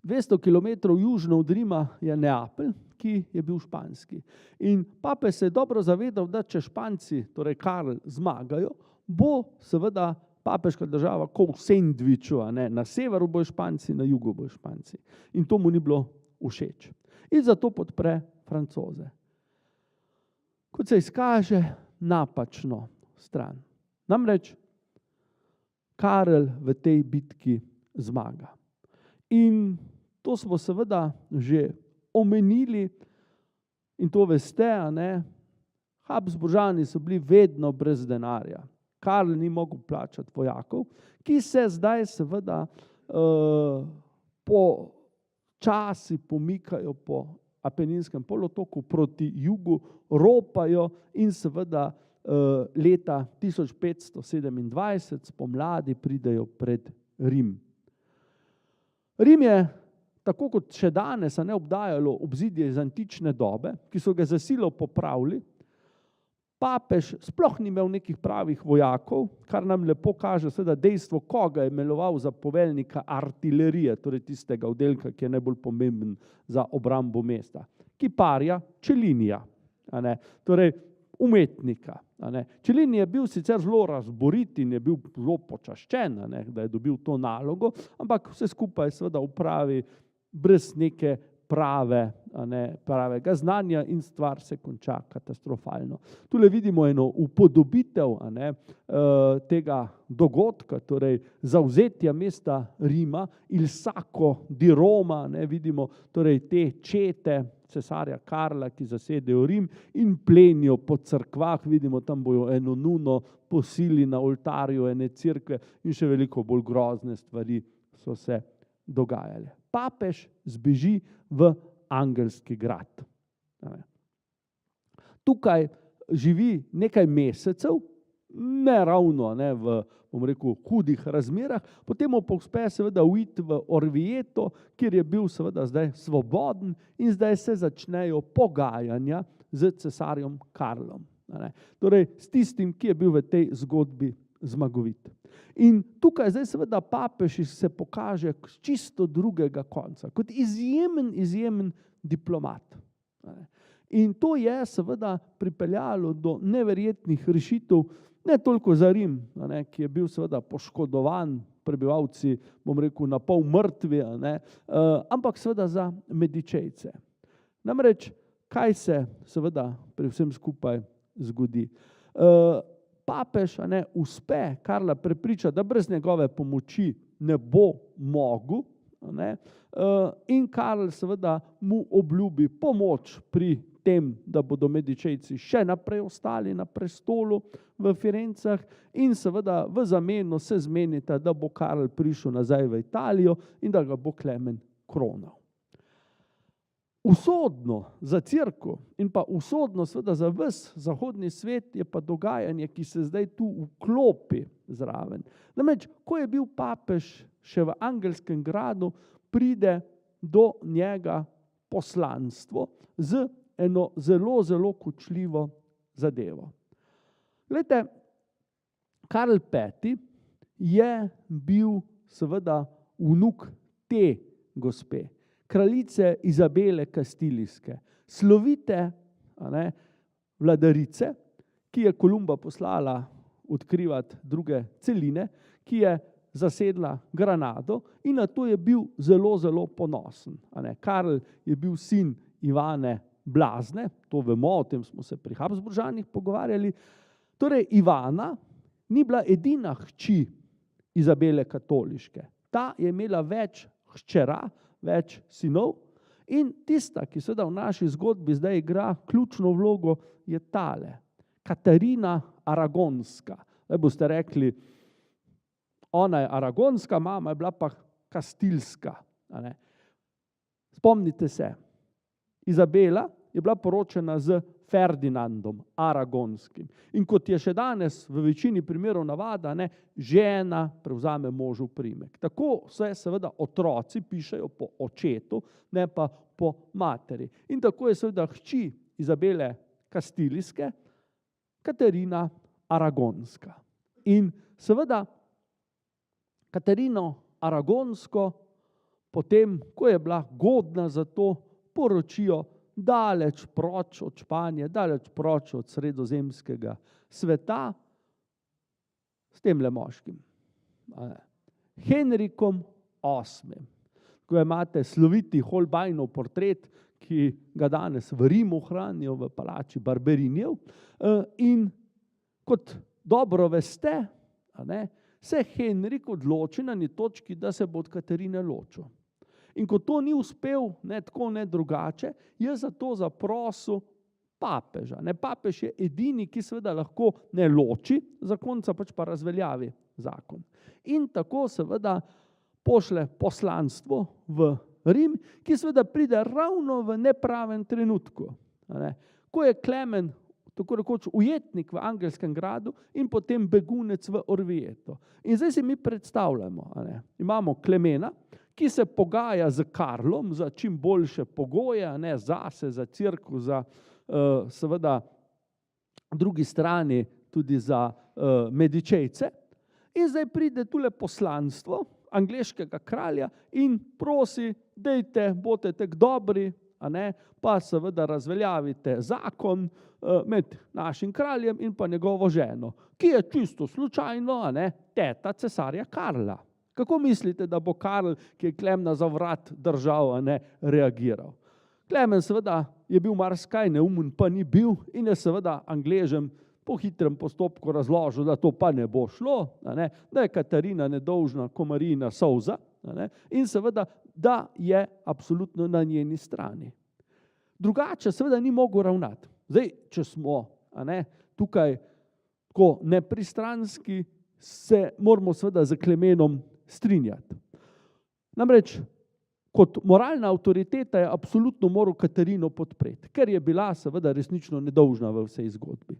200 km južno od Rima je Neapelj, ki je bil španski. In papež se je dobro zavedal, da če Španci, torej Karl, zmagajo, bo seveda papeška država kot v sendviču, na severu bojo Španci, na jugu bojo Španci. In to mu ni bilo všeč. In zato podpre Francoze. Kot se izkaže, napačno stran. Namreč Karel v tej bitki zmaga. In to smo seveda že omenili in to veste, Habsburžani so bili vedno brez denarja. Karl ni mogel plačati vojakov, ki se zdaj seveda počasi pomikajo po Apeninskem polotoku proti jugu ropajo in seveda leta 1527 spomladi pridejo pred Rim. Rim je, tako kot še danes, obdajalo obzidje iz antične dobe, ki so ga za silo popravili. Papež sploh ni imel nekih pravih vojakov, kar nam lepo kaže seveda dejstvo, koga je imenoval za poveljnika artilerije, torej tistega oddelka, ki je najbolj pomemben za obrambo mesta. Kiparja Čelinija, torej umetnika. Čelini je bil sicer zelo razborit in je bil zelo počaščen, da je dobil to nalogo, ampak vse skupaj seveda upravi brez neke pravega znanja in stvar se konča katastrofalno. Tule vidimo eno upodobitev tega dogodka, torej zavzetja mesta Rima, il sacco di Roma, vidimo torej te čete cesarja Karla, ki zasedejo Rim in plenijo po cerkvah, vidimo tam bojo eno nuno posili na oltarju ene cerkve in še veliko bolj grozne stvari so se dogajale. Papež zbeži v Angelski grad. Tukaj živi nekaj mesecev, ne ravno v, bom rekel, hudih razmerah, potem mu uspe seveda uiti v Orvieto, kjer je bil seveda zdaj svoboden in zdaj se začnejo pogajanja z cesarjem Karlom. Torej, s tistim, ki je bil v tej zgodbi zmagovit. In tukaj zdaj seveda papež se pokaže z čisto drugega konca, kot izjemen diplomat. In to je seveda pripeljalo do neverjetnih rešitev, ne toliko za Rim, ki je bil seveda poškodovan, prebivalci, bom rekel, na pol mrtvi, ampak seveda za Medičejce. Namreč, kaj se seveda pri vsem skupaj zgodi? Papež uspe Karla prepričati, da brez njegove pomoči ne bo mogel, in Karl seveda mu obljubi pomoč pri tem, da bodo Medičejci še naprej ostali na prestolu v Firencah in seveda v zameno se zmenita, da bo Karl prišel nazaj v Italijo in da ga bo Klemen kronal. Usodno za cerkev in pa usodno seveda za ves zahodni svet je pa dogajanje, ki se zdaj tu vklopi zraven. Namreč, ko je bil papež še v Angelskem gradu, pride do njega poslanstvo z eno zelo kočljivo zadevo. Glejte, Karl V. je bil seveda vnuk te gospe, kraljice Izabele Kastilijske, slovite vladarice, ki je Kolumba poslala odkrivati druge celine, ki je zasedla Granado in na to je bil zelo ponosen. Karl je bil sin Ivane Blazne, to vemo, o tem smo se pri Habsburžanih pogovarjali. Torej, Ivana ni bila edina hči Izabele Katoliške. Ta je imela več hčera, več sinov in tista, ki seveda v naši zgodbi zdaj igra ključno vlogo, je tale, Katarina Aragonska. Zdaj boste rekli, ona je aragonska, mama je bila pa kastilska. Spomnite se, Izabela je bila poročena z Ferdinandom Aragonskim. In kot je še danes v večini primerov navada, žena prevzame možev priimek. Tako se seveda otroci pišejo po očetu, ne pa po materi. In tako je seveda hči Izabele Kastilijske, Katarina Aragonska. In seveda Katarino Aragonsko potem, ko je bila godna za to, poročijo daleč proč od Španije, daleč proč od sredozemskega sveta s temle moškim, Henrikom VIII. Ko imate sloviti Holbeinov portret, ki ga danes v Rimu hranijo v palači Barberinijev, in kot dobro veste, se Henrik odloči na eni točki, da se bo od Katarine ločil. In ko to ni uspel, ne tako, ne drugače, je zato zaprosil papeža. Papež je edini, ki seveda lahko ne loči zakonca, pač pa razveljavi zakon. In tako seveda pošle poslanstvo v Rim, ki seveda pride ravno v nepravem trenutku. Ko je Klemen tako rekoč ujetnik v Angelskem gradu in potem begunec v Orvieto. In zdaj si mi predstavljamo, imamo Klemena, ki se pogaja z Karlom za čim boljše pogoje, zase, za cerkev, za seveda drugi strani tudi za Medičejce. In zdaj pride tule poslanstvo angleškega kralja in prosi, dejte, bodite tako dobri, pa seveda razveljavite zakon med našim kraljem in pa njegovo ženo, ki je čisto slučajno teta cesarja Karla. Kako mislite, da bo Karl, ki je Klemna za vrat držal, reagiral? Klemen seveda je bil marsikaj neumen, pa ni bil in je seveda Angležem po hitrem postopku razložil, da to pa ne bo šlo, da je Katarina nedolžna ko Marijina solza in seveda, da je absolutno na njeni strani. Drugače seveda ni mogel ravnati. Zdaj, če smo tukaj tako nepristranski, se moramo seveda z Klemenom strinjati. Namreč, kot moralna avtoriteta je absolutno moral Katarino podpreti, ker je bila seveda resnično nedolžna v vsej zgodbi.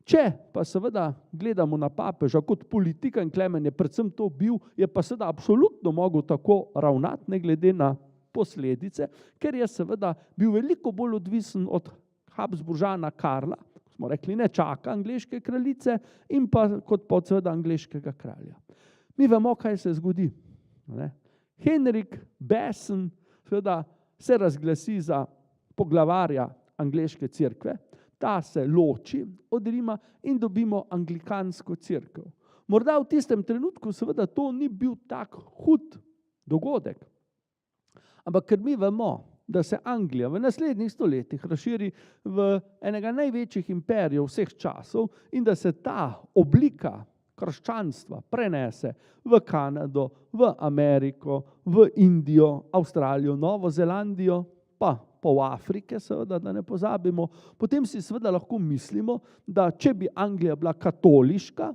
Če pa seveda gledamo na papeža kot politika, in Klemen je predvsem to bil, je pa seveda absolutno mogel tako ravnati, ne glede na posledice, ker je seveda bil veliko bolj odvisen od Habsburžana Karla, smo rekli nečaka angleške kraljice, in pa kot pa od seveda angleškega kralja. Mi vemo, kaj se zgodi. Henrik Besen seveda se razglasi za poglavarja angleške cerkve, ta se loči od Rima in dobimo anglikansko cerkev. Morda v tistem trenutku seveda to ni bil tak hud dogodek, ampak ker mi vemo, da se Anglija v naslednjih stoletjih razširi v enega največjih imperijev vseh časov in da se ta oblika krščanstva prenese v Kanado, v Ameriko, v Indijo, Avstralijo, Novo Zelandijo, pa v Afrike, seveda, da ne pozabimo, potem si seveda lahko mislimo, da če bi Anglija bila katoliška,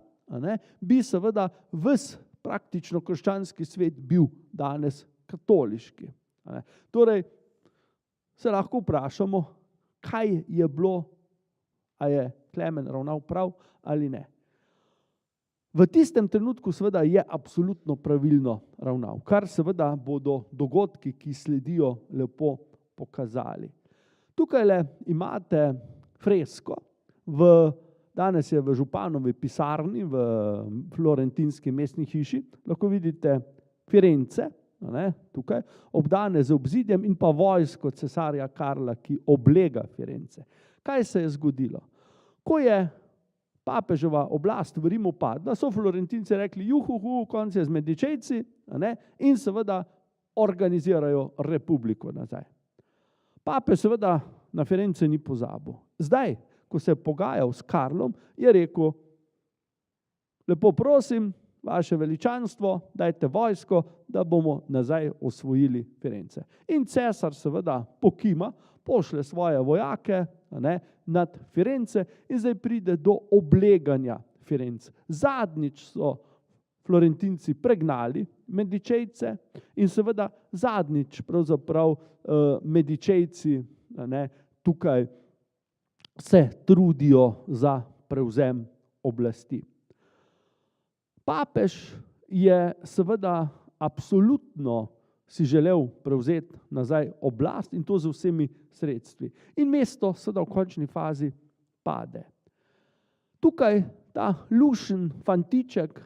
bi seveda ves praktično krščanski svet bil danes katoliški. Torej, se lahko vprašamo, kaj je bilo, a je Klemen ravnal prav ali ne. V tistem trenutku seveda je absolutno pravilno ravnal, kar seveda bodo dogodki, ki sledijo, lepo pokazali. Tukaj imate fresko, danes je v županovi pisarni, v florentinski mestni hiši, lahko vidite Firence, tukaj, obdane z obzidjem in pa vojsko cesarja Karla, ki oblega Firence. Kaj se je zgodilo? Ko je papeževa oblast v Rimu padla, so Florentinci rekli, konc je z Medičejci, in seveda organizirajo republiko nazaj. Papež seveda na Firence ni pozabil. Zdaj, ko se je pogajal s Karlom, je rekel, lepo prosim, vaše veličanstvo, dajte vojsko, da bomo nazaj osvojili Firence. In cesar seveda pokima, pošlje svoje vojake nad Firence in zdaj pride do obleganja Firence. Zadnjič so Florentinci pregnali Medičejce in seveda zadnjič pravzaprav Medičejci tukaj se trudijo za prevzem oblasti. Papež je seveda absolutno si želel prevzeti nazaj oblast in to z vsemi sredstvi. In mesto seveda v končni fazi pade. Tukaj ta lušen fantiček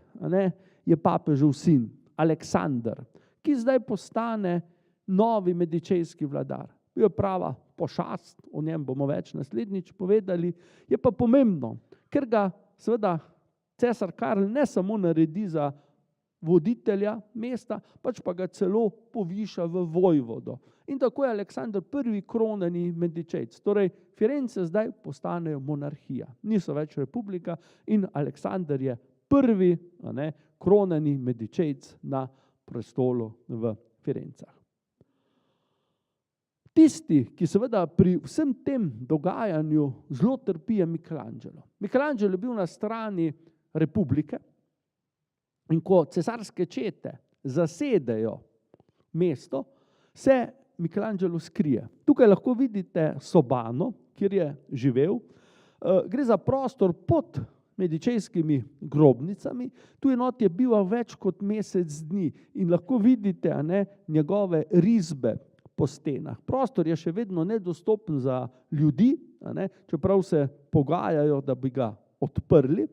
je papežev sin, Aleksander, ki zdaj postane novi medičejski vladar. Bil je prava pošast, o njem bomo več naslednjič povedali, je pa pomembno, ker ga seveda cesar Karl ne samo naredi za voditelja mesta, pač pa ga celo poviša v vojvodo. In tako je Aleksander prvi kronani Medičejc. Torej, Firence zdaj postanejo monarhija. Niso več republika in Aleksander je prvi kronani Medičejc na prestolu v Firencah. Tisti, ki seveda pri vsem tem dogajanju zelo trpi, je Michelangelo. Michelangelo je bil na strani republike in ko cesarske čete zasedejo mesto, se Michelangelo skrije. Tukaj lahko vidite sobano, kjer je živel. Gre za prostor pod Medičejskimi grobnicami. Tu enot je bival več kot mesec dni in lahko vidite njegove risbe po stenah. Prostor je še vedno nedostopen za ljudi, čeprav se pogajajo, da bi ga odprli.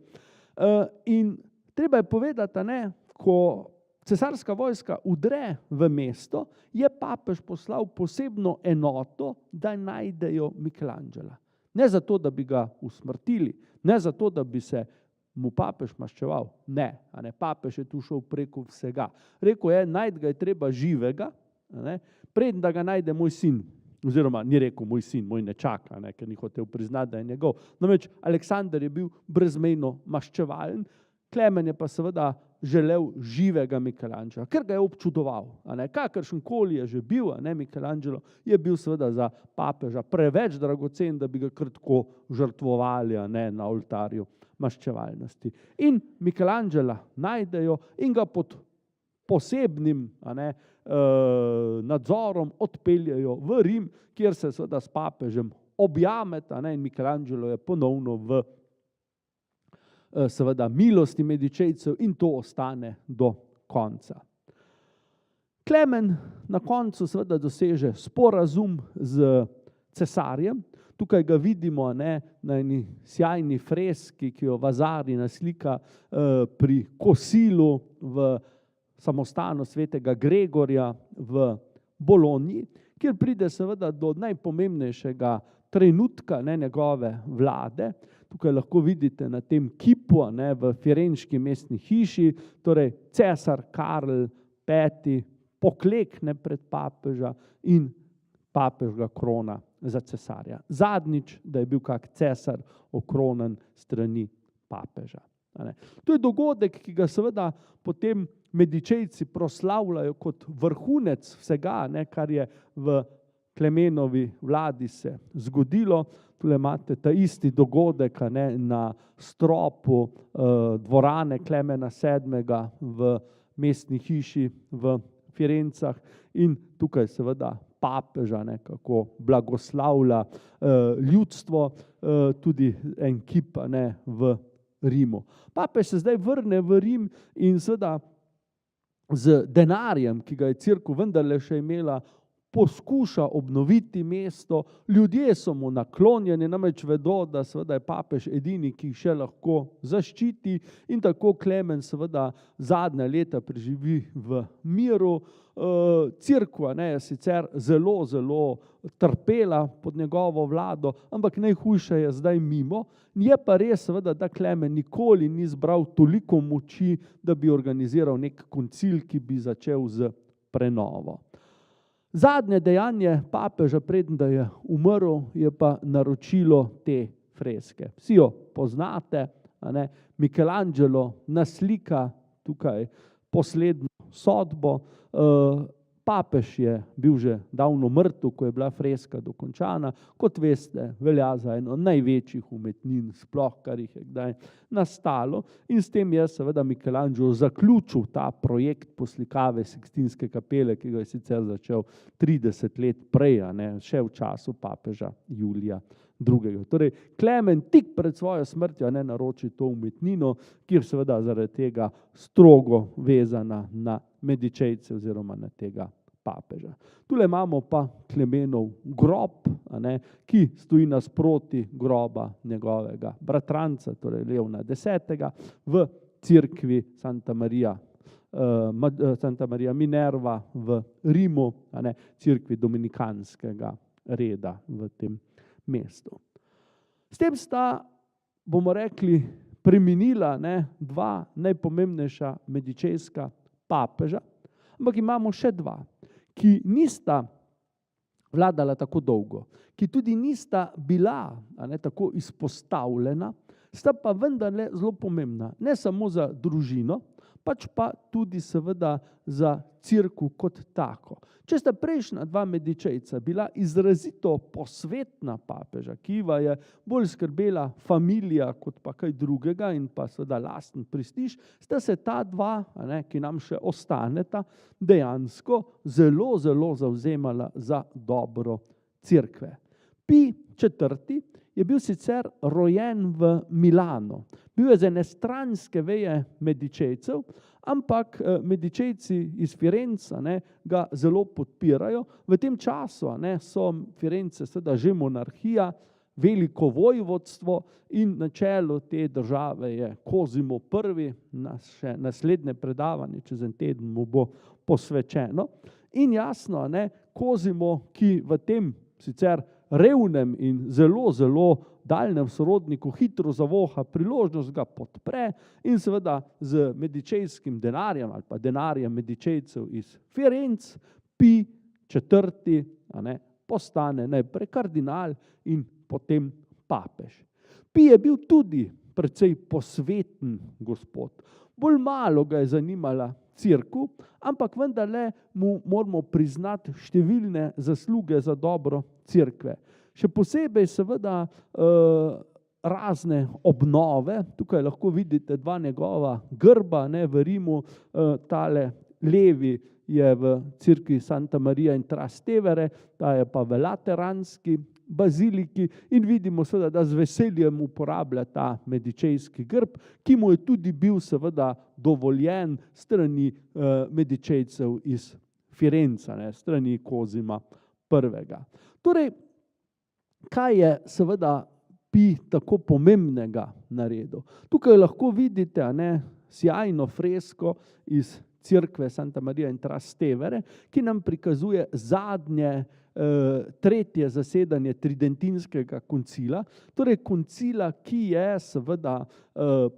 In treba je povedati, ko cesarska vojska udre v mesto, je papež poslal posebno enoto, da najdejo Michelangela. Ne zato, da bi ga usmrtili, ne zato, da bi se mu papež maščeval. Ne, papež je tu šel preko vsega. Rekel je, najti ga je treba živega, preden da ga najde moj sin. Oziroma, ni rekel moj sin, moj nečak, ker ni hotel priznati, da je njegov. Namreč Aleksander je bil brezmejno maščevalen, Klemen je pa seveda želel živega Michelangela, ker ga je občudoval. Kakršen koli je že bil, Michelangelo je bil seveda za papeža preveč dragocen, da bi ga kar tako žrtvovali na oltarju maščevalnosti. In Michelangela najdejo in ga pod posebnim nadzorom odpeljejo v Rim, kjer se seveda s papežem objameta in Michelangelo je ponovno v seveda milosti Medičejcev in to ostane do konca. Klemen na koncu seveda doseže sporazum z cesarjem. Tukaj ga vidimo na eni sjajni freski, ki jo Vasari naslika pri kosilu v samostanu svetega Gregorja v Bologni, kjer pride seveda do najpomembnejšega trenutka njegove vlade. Tukaj lahko vidite na tem kipu v Firenčki mestni hiši, torej cesar Karl V poklekne pred papeža in papež ga krona za cesarja. Zadnjič, da je bil kak cesar okronan strani papeža. To je dogodek, ki ga seveda potem Medičejci proslavljajo kot vrhunec vsega, kar je v Klemenovi vladi se zgodilo. Tule imate ta isti dogodek na stropu dvorane Klemena VII. V mestni hiši v Firencah in tukaj seveda papeža, kako blagoslavlja ljudstvo, tudi en kip v Rimu. Papež se zdaj vrne v Rim in seveda z denarjem, ki ga je cerkev vendarle še imela, poskuša obnoviti mesto. Ljudje so mu naklonjeni, namreč vedo, da seveda je papež edini, ki jih še lahko zaščiti in tako Klemen seveda zadnja leta preživi v miru. Cerkva je sicer zelo, zelo trpela pod njegovo vlado, ampak najhujše je zdaj mimo. Je pa res seveda, da Klemen nikoli ni zbral toliko moči, da bi organiziral nek koncil, ki bi začel z prenovo. Zadnje dejanje papeža, preden da je umrl, je pa naročilo te freske. Vsi jo poznate, Michelangelo naslika tukaj poslednjo sodbo. Papež je bil že davno mrtev, ko je bila freska dokončana. Kot veste, velja za eno največjih umetnin sploh, kar jih je kdaj nastalo. In s tem je seveda Michelangelo zaključil ta projekt poslikave Sikstinske kapele, ki ga je sicer začel 30 let prej, še v času papeža Julija II. Torej, Klemen tik pred svojo smrtjo naroči to umetnino, ki je seveda zaradi tega strogo vezana na Medičejce oziroma na tega papeža. Tule imamo pa Klemenov grob, ki stoji nasproti groba njegovega bratranca, torej Leona X. v cerkvi Santa Maria Minerva v Rimu, cerkvi dominikanskega reda v tem mestu. S tem sta, bomo rekli, preminila dva najpomembnejša medičejska papeža, ampak imamo še dva, ki nista vladala tako dolgo, ki tudi nista bila tako izpostavljena, sta pa vendarle zelo pomembna, ne samo za družino, pač pa tudi seveda za cerkev kot tako. Če sta prejšnja dva Medičejca bila izrazito posvetna papeža, ki je bolj skrbela familija kot pa kaj drugega in pa seveda lasten prestiž, sta se ta dva, ki nam še ostaneta, dejansko zelo, zelo zavzemala za dobro cerkve. Pij IV. Je bil sicer rojen v Milanu. Bil je iz ene stranske veje Medičejcev, ampak Medičejci iz Firence ga zelo podpirajo. V tem času so Firence seveda že monarhija, veliko vojvodstvo in na čelu te države je Kozimo I, še naslednje predavanje, čez en teden mu bo posvečeno. In jasno, Kozimo, ki v tem sicer revnem in zelo, zelo daljnem sorodniku hitro zavoha priložnost, ga podpre in seveda z medičejskim denarjem ali pa denarjem Medičejcev iz Firenc, Pij IV. Postane najprej kardinal in potem papež. Pij je bil tudi precej posveten gospod. Bolj malo ga je zanimala cerkev, ampak vendarle mu moramo priznati številne zasluge za dobro cerkve. Še posebej seveda razne obnove, tukaj lahko vidite dva njegova grba, v Rimu, tale levi je v cerkvi Santa Maria in Trastevere, ta je pa v Lateranski baziliki in vidimo seveda, da z veseljem uporablja ta medičejski grb, ki mu je tudi bil seveda dovoljen strani Medičejcev iz Firence, strani Kozima I. Torej, kaj je seveda Pij tako pomembnega naredil? Tukaj lahko vidite sjajno fresko iz cerkve Santa Maria in Trastevere, ki nam prikazuje zadnje tretje zasedanje tridentinskega koncila, torej koncila, ki je seveda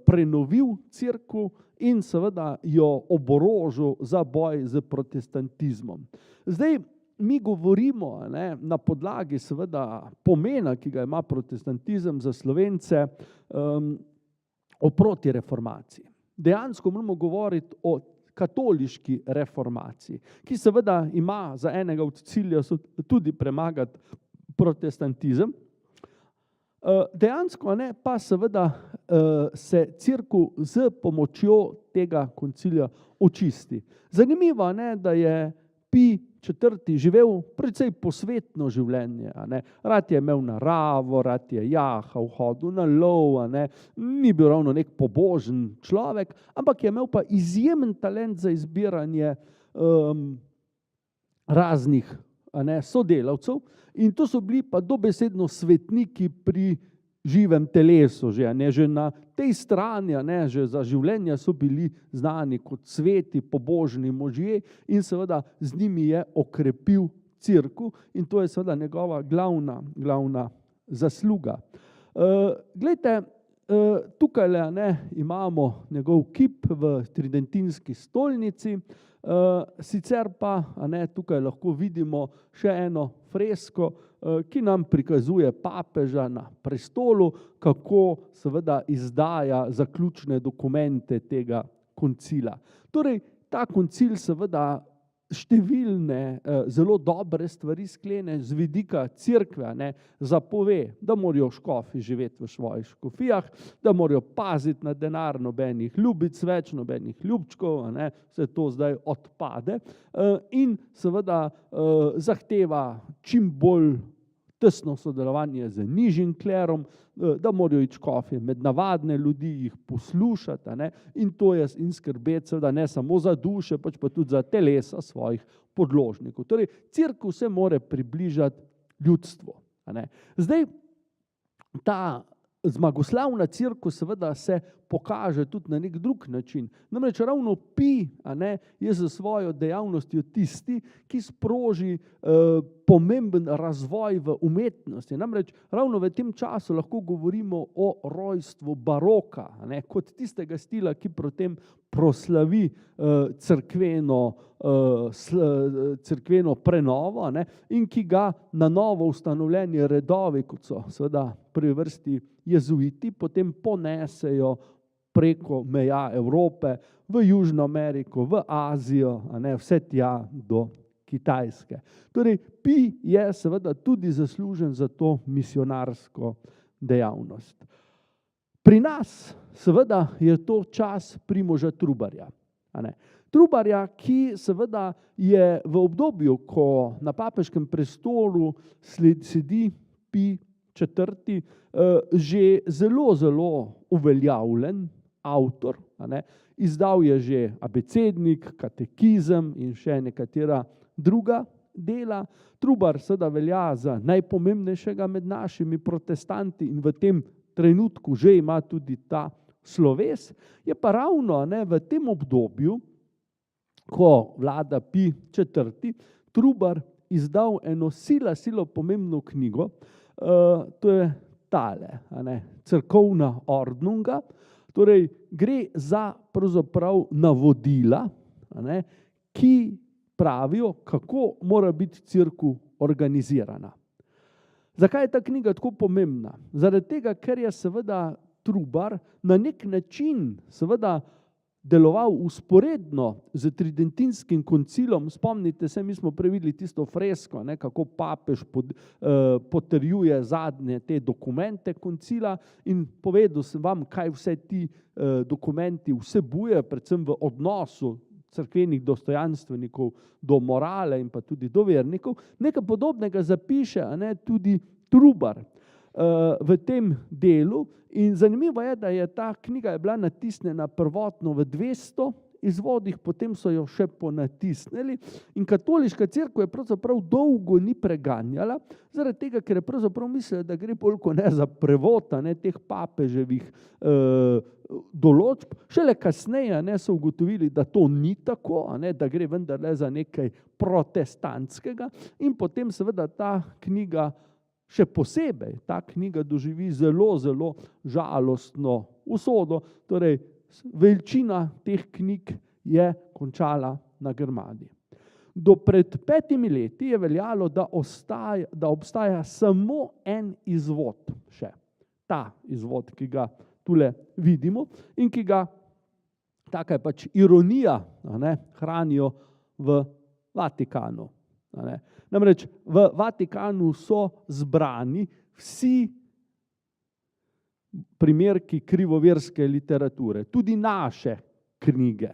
prenovil cerkev in seveda jo oborožil za boj z protestantizmom. Zdaj, mi govorimo na podlagi seveda pomena, ki ga ima protestantizem za Slovence, o protireformaciji. Dejansko moramo govoriti o katoliški reformaciji, ki seveda ima za enega od ciljev tudi premagati protestantizem. Dejansko pa seveda se cerkev z pomočjo tega koncilja očisti. Zanimivo, da je Pij IV. Živel precej posvetno življenje. Rad je imel naravo, rad je jahal, hodil na lov, ni bil ravno nek pobožen človek, ampak je imel pa izjemen talent za izbiranje raznih sodelavcev in to so bili pa dobesedno svetniki pri živem telesu, že na tej strani, že za življenja so bili znani kot sveti, pobožni možje in seveda z njimi je okrepil cerkev in to je seveda njegova glavna zasluga. Glejte, tukaj imamo njegov kip v tridentinski stolnici, sicer pa tukaj lahko vidimo še eno fresko, ki nam prikazuje papeža na prestolu, kako seveda izdaja zaključne dokumente tega koncila. Torej, ta koncil seveda številne zelo dobre stvari sklene z vidika cerkve, zapove, da morajo škofi živeti v svojih škofijah, da morajo paziti na denar, nobenih ljubic več, nobenih ljubčkov, vse to zdaj odpade in seveda zahteva čim bolj tesno sodelovanje z nižjim klerom, da morajo iti škofi med navadne ljudi, jih poslušati in to je in skrbeti seveda ne samo za duše, pač pa tudi za telesa svojih podložnikov. Torej, cerkev se mora približati ljudstvu. Zdaj, ta zmagoslavna cerkev seveda se pokaže tudi na nek drug način. Namreč ravno Pij je za svojo dejavnostjo tisti, ki sproži pomemben razvoj v umetnosti. Namreč ravno v tem času lahko govorimo o rojstvu baroka, kot tistega stila, ki potem proslavi cerkveno prenovo in ki ga na novo ustanovljeni redovi, kot so seveda prvi vrsti jezuiti, potem ponesejo preko meja Evrope, v Južno Ameriko, v Azijo, vse tja do Kitajske. Torej, Pi je seveda tudi zaslužen za to misionarsko dejavnost. Pri nas seveda je to čas Primoža Trubarja. Trubarja, ki seveda je v obdobju, ko na papeškem prestolu sedi Pi IV., že zelo, zelo uveljavljen avtor, izdal je že abecednik, katekizem in še nekatera druga dela. Trubar seveda velja za najpomembnejšega med našimi protestanti in v tem trenutku že ima tudi ta sloves. Je pa ravno v tem obdobju, ko vlada Pi IV., Trubar izdal eno silo pomembno knjigo, to je tale, Cerkovna ordnunga. Torej, gre za pravzaprav navodila, ki pravijo, kako mora biti cerkev organizirana. Zakaj je ta knjiga tako pomembna? Zaradi tega, ker je seveda Trubar na nek način seveda deloval usporedno z Tridentinskim koncilom. Spomnite se, mi smo prevideli tisto fresko, kako papež potrjuje zadnje te dokumente koncila, in povedal sem vam, kaj vse ti dokumenti vsebujejo, predvsem v odnosu cerkvenih dostojanstvenikov do morale in pa tudi do vernikov. Nekaj podobnega zapiše tudi Trubar v tem delu. In zanimivo je, da je ta knjiga bila natisnjena prvotno v 200 izvodih, potem so jo še ponatisnili, in katoliška cerkev je pravzaprav dolgo ni preganjala, zaradi tega, ker je pravzaprav mislila, da gre bolj kot ne za prevod teh papeževih določb. Šele kasneje so ugotovili, da to ni tako, da gre vendarle za nekaj protestantskega, in potem seveda ta knjiga, še posebej ta knjiga, doživi zelo, zelo žalostno usodo. Torej, večina teh knjig je končala na Grmadi. Do pred 5 leti je veljalo, da obstaja samo en izvod še. Ta izvod, ki ga tule vidimo in ki ga, taka je pač ironija, hranijo v Vatikanu. Namreč v Vatikanu so zbrani vsi primerki krivoverske literature, tudi naše knjige.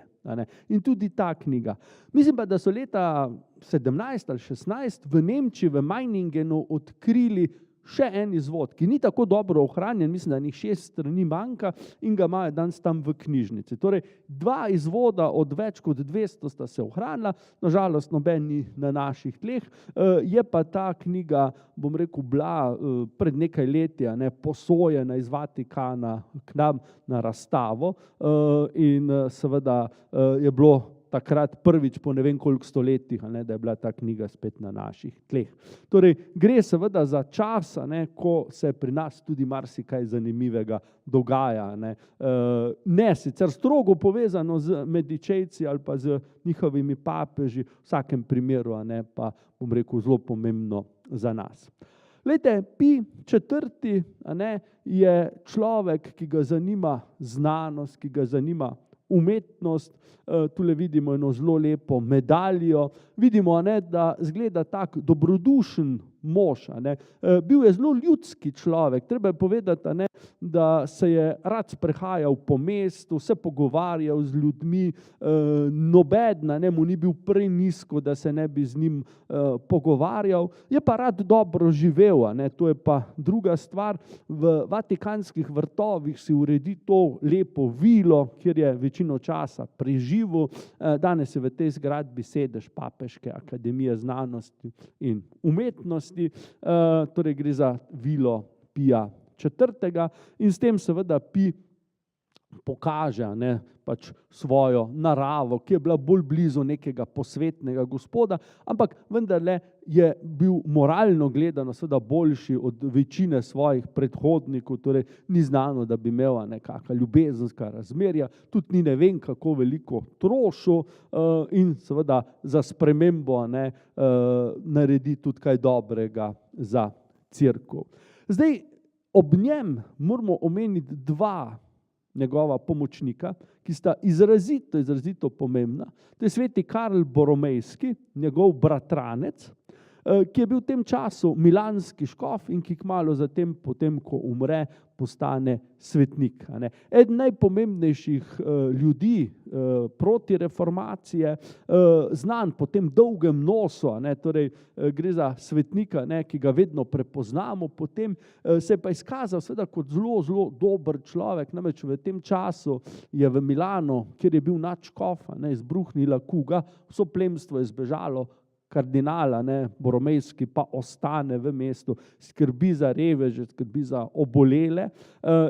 In tudi ta knjiga. Mislim pa, da so leta 17 ali 16 v Nemčiji, v Meiningenu odkrili še en izvod, ki ni tako dobro ohranjen, mislim, da njih 6 strani manjka, in ga imajo danes tam v knjižnici. Torej, 2 izvoda od več kot 200 sta se ohranila, nažalost noben ni na naših tleh. Je pa ta knjiga, bom rekel, bila pred nekaj leti posojena iz Vatikana k nam na razstavo, in seveda je bilo takrat prvič po ne vem koliko stoletjih, da je bila ta knjiga spet na naših tleh. Torej, gre seveda za čas, ko se pri nas tudi marsikaj zanimivega dogaja. Ne sicer strogo povezano z Medičejci ali pa z njihovimi papeži, v vsakem primeru pa, bom rekel, zelo pomembno za nas. Glejte, Pi IV. Je človek, ki ga zanima znanost, ki ga zanima umetnost. Tule vidimo eno zelo lepo medaljo. Vidimo, da izgleda tak dobrodušen mož. Bil je zelo ljudski človek. Treba je povedati, da se je rad sprehajal po mestu, se pogovarjal z ljudmi, nobeden mu ni bil prenizko, da se ne bi z njim pogovarjal. Je pa rad dobro živel, to je pa druga stvar. V vatikanskih vrtovih si uredi to lepo vilo, kjer je večino časa preživel. Danes je v tej zgradbi sedež Papeške akademije znanosti in umetnosti. Torej gre za vilo Pija IV. In s tem seveda Pi pokaže pač svojo naravo, ki je bila bolj blizu nekega posvetnega gospoda, ampak vendarle je bil moralno gledano seveda boljši od večine svojih predhodnikov. Torej ni znano, da bi imel nekaka ljubezenska razmerja, tudi ni ne vem kako veliko trošil, in seveda za spremembo naredi tudi kaj dobrega za cerkev. Zdaj, ob njem moramo omeniti 2 njegova pomočnika, ki sta izrazito pomembna. To je sveti Karl Boromejski, njegov bratranec, ki je bil v tem času milanski škof in ki kmalu zatem, potem ko umre, postane svetnik. Eden najpomembnejših ljudi proti reformacije, znan po tem dolgem nosu, torej gre za svetnika, ki ga vedno prepoznamo, potem se je pa izkazal seveda kot zelo dober človek, namreč v tem času je v Milanu, kjer je bil nadškof, izbruhnila kuga, vso plemstvo je zbežalo, kardinala, Boromejski pa ostane v mestu, skrbi za reveže, skrbi za obolele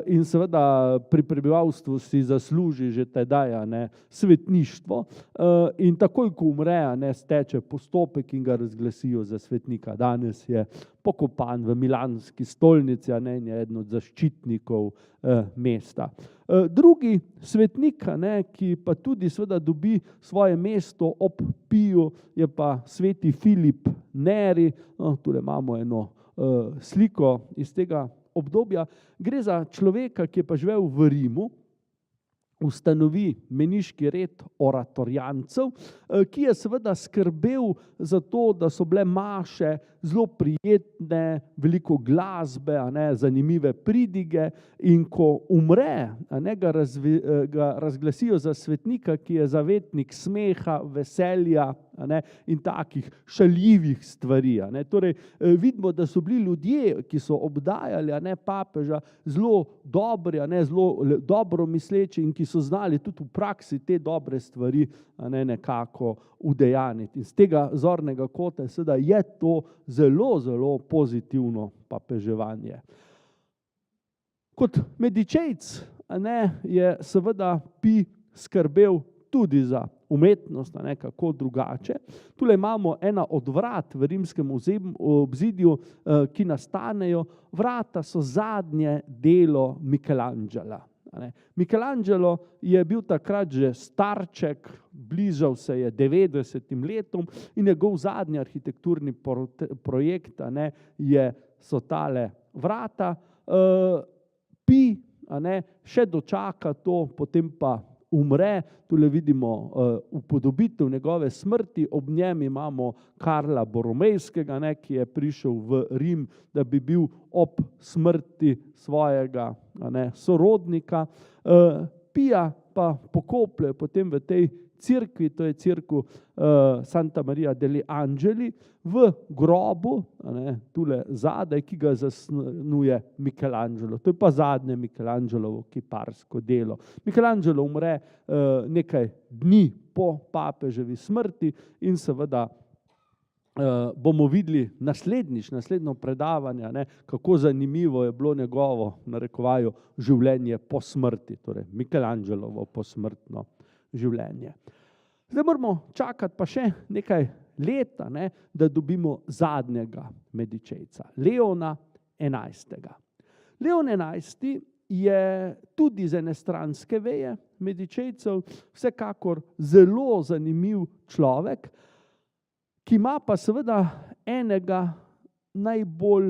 in seveda pri prebivalstvu si zasluži že tedaj svetništvo in takoj, ko umre, steče postopek in ga razglasijo za svetnika. Danes je pokopan v milanski stolnici in je eden od zaščitnikov mesta. Drugi svetnik, ki pa tudi seveda dobi svoje mesto ob Piju, je pa sveti Filip Neri. Tule imamo eno sliko iz tega obdobja. Gre za človeka, ki je pa živel v Rimu, ustanovi meniški red oratorijancev, ki je seveda skrbel za to, da so bile maše zelo prijetne, veliko glasbe, zanimive pridige in ko umre, ga razglasijo za svetnika, ki je zavetnik smeha, veselja in takih šaljivih stvari. Torej, vidimo, da so bili ljudje, ki so obdajali papeža, zelo dobri, zelo dobro misleči in ki so znali tudi v praksi te dobre stvari nekako udejaniti. In z tega zornega kota seveda je to zelo pozitivno papeževanje. Kot medičejc je seveda Pi skrbel tudi za umetnost, kako drugače. Tule imamo ena od vrat v rimskem obzidju, ki nastanejo. Vrata so zadnje delo Michelangela. Michelangelo je bil takrat že starček, bližal se je 90 letom in njegov zadnji arhitekturni projekt so tale vrata. Pi še dočaka to, potem pa umre. Tule vidimo upodobitev njegove smrti, ob njem imamo Karla Boromejskega, ki je prišel v Rim, da bi bil ob smrti svojega sorodnika. Pija pa pokoplje potem v tej cerkvi, to je cerkev Santa Maria degli Angeli, v grobu, tule zadaj, ki ga zasnuje Michelangelo. To je pa zadnje Michelangelovo kiparsko delo. Michelangelo umre nekaj dni po papeževi smrti in seveda bomo videli naslednjo predavanje, kako zanimivo je bilo njegovo, narekovaju, življenje po smrti, torej Michelangelovo posmrtno življenje. Zdaj moramo čakati pa še nekaj let, da dobimo zadnjega medičejca, Leona XI. Leon XI je tudi iz ene stranske veje medičejcev, vsekakor zelo zanimiv človek, ki ima pa seveda enega najbolj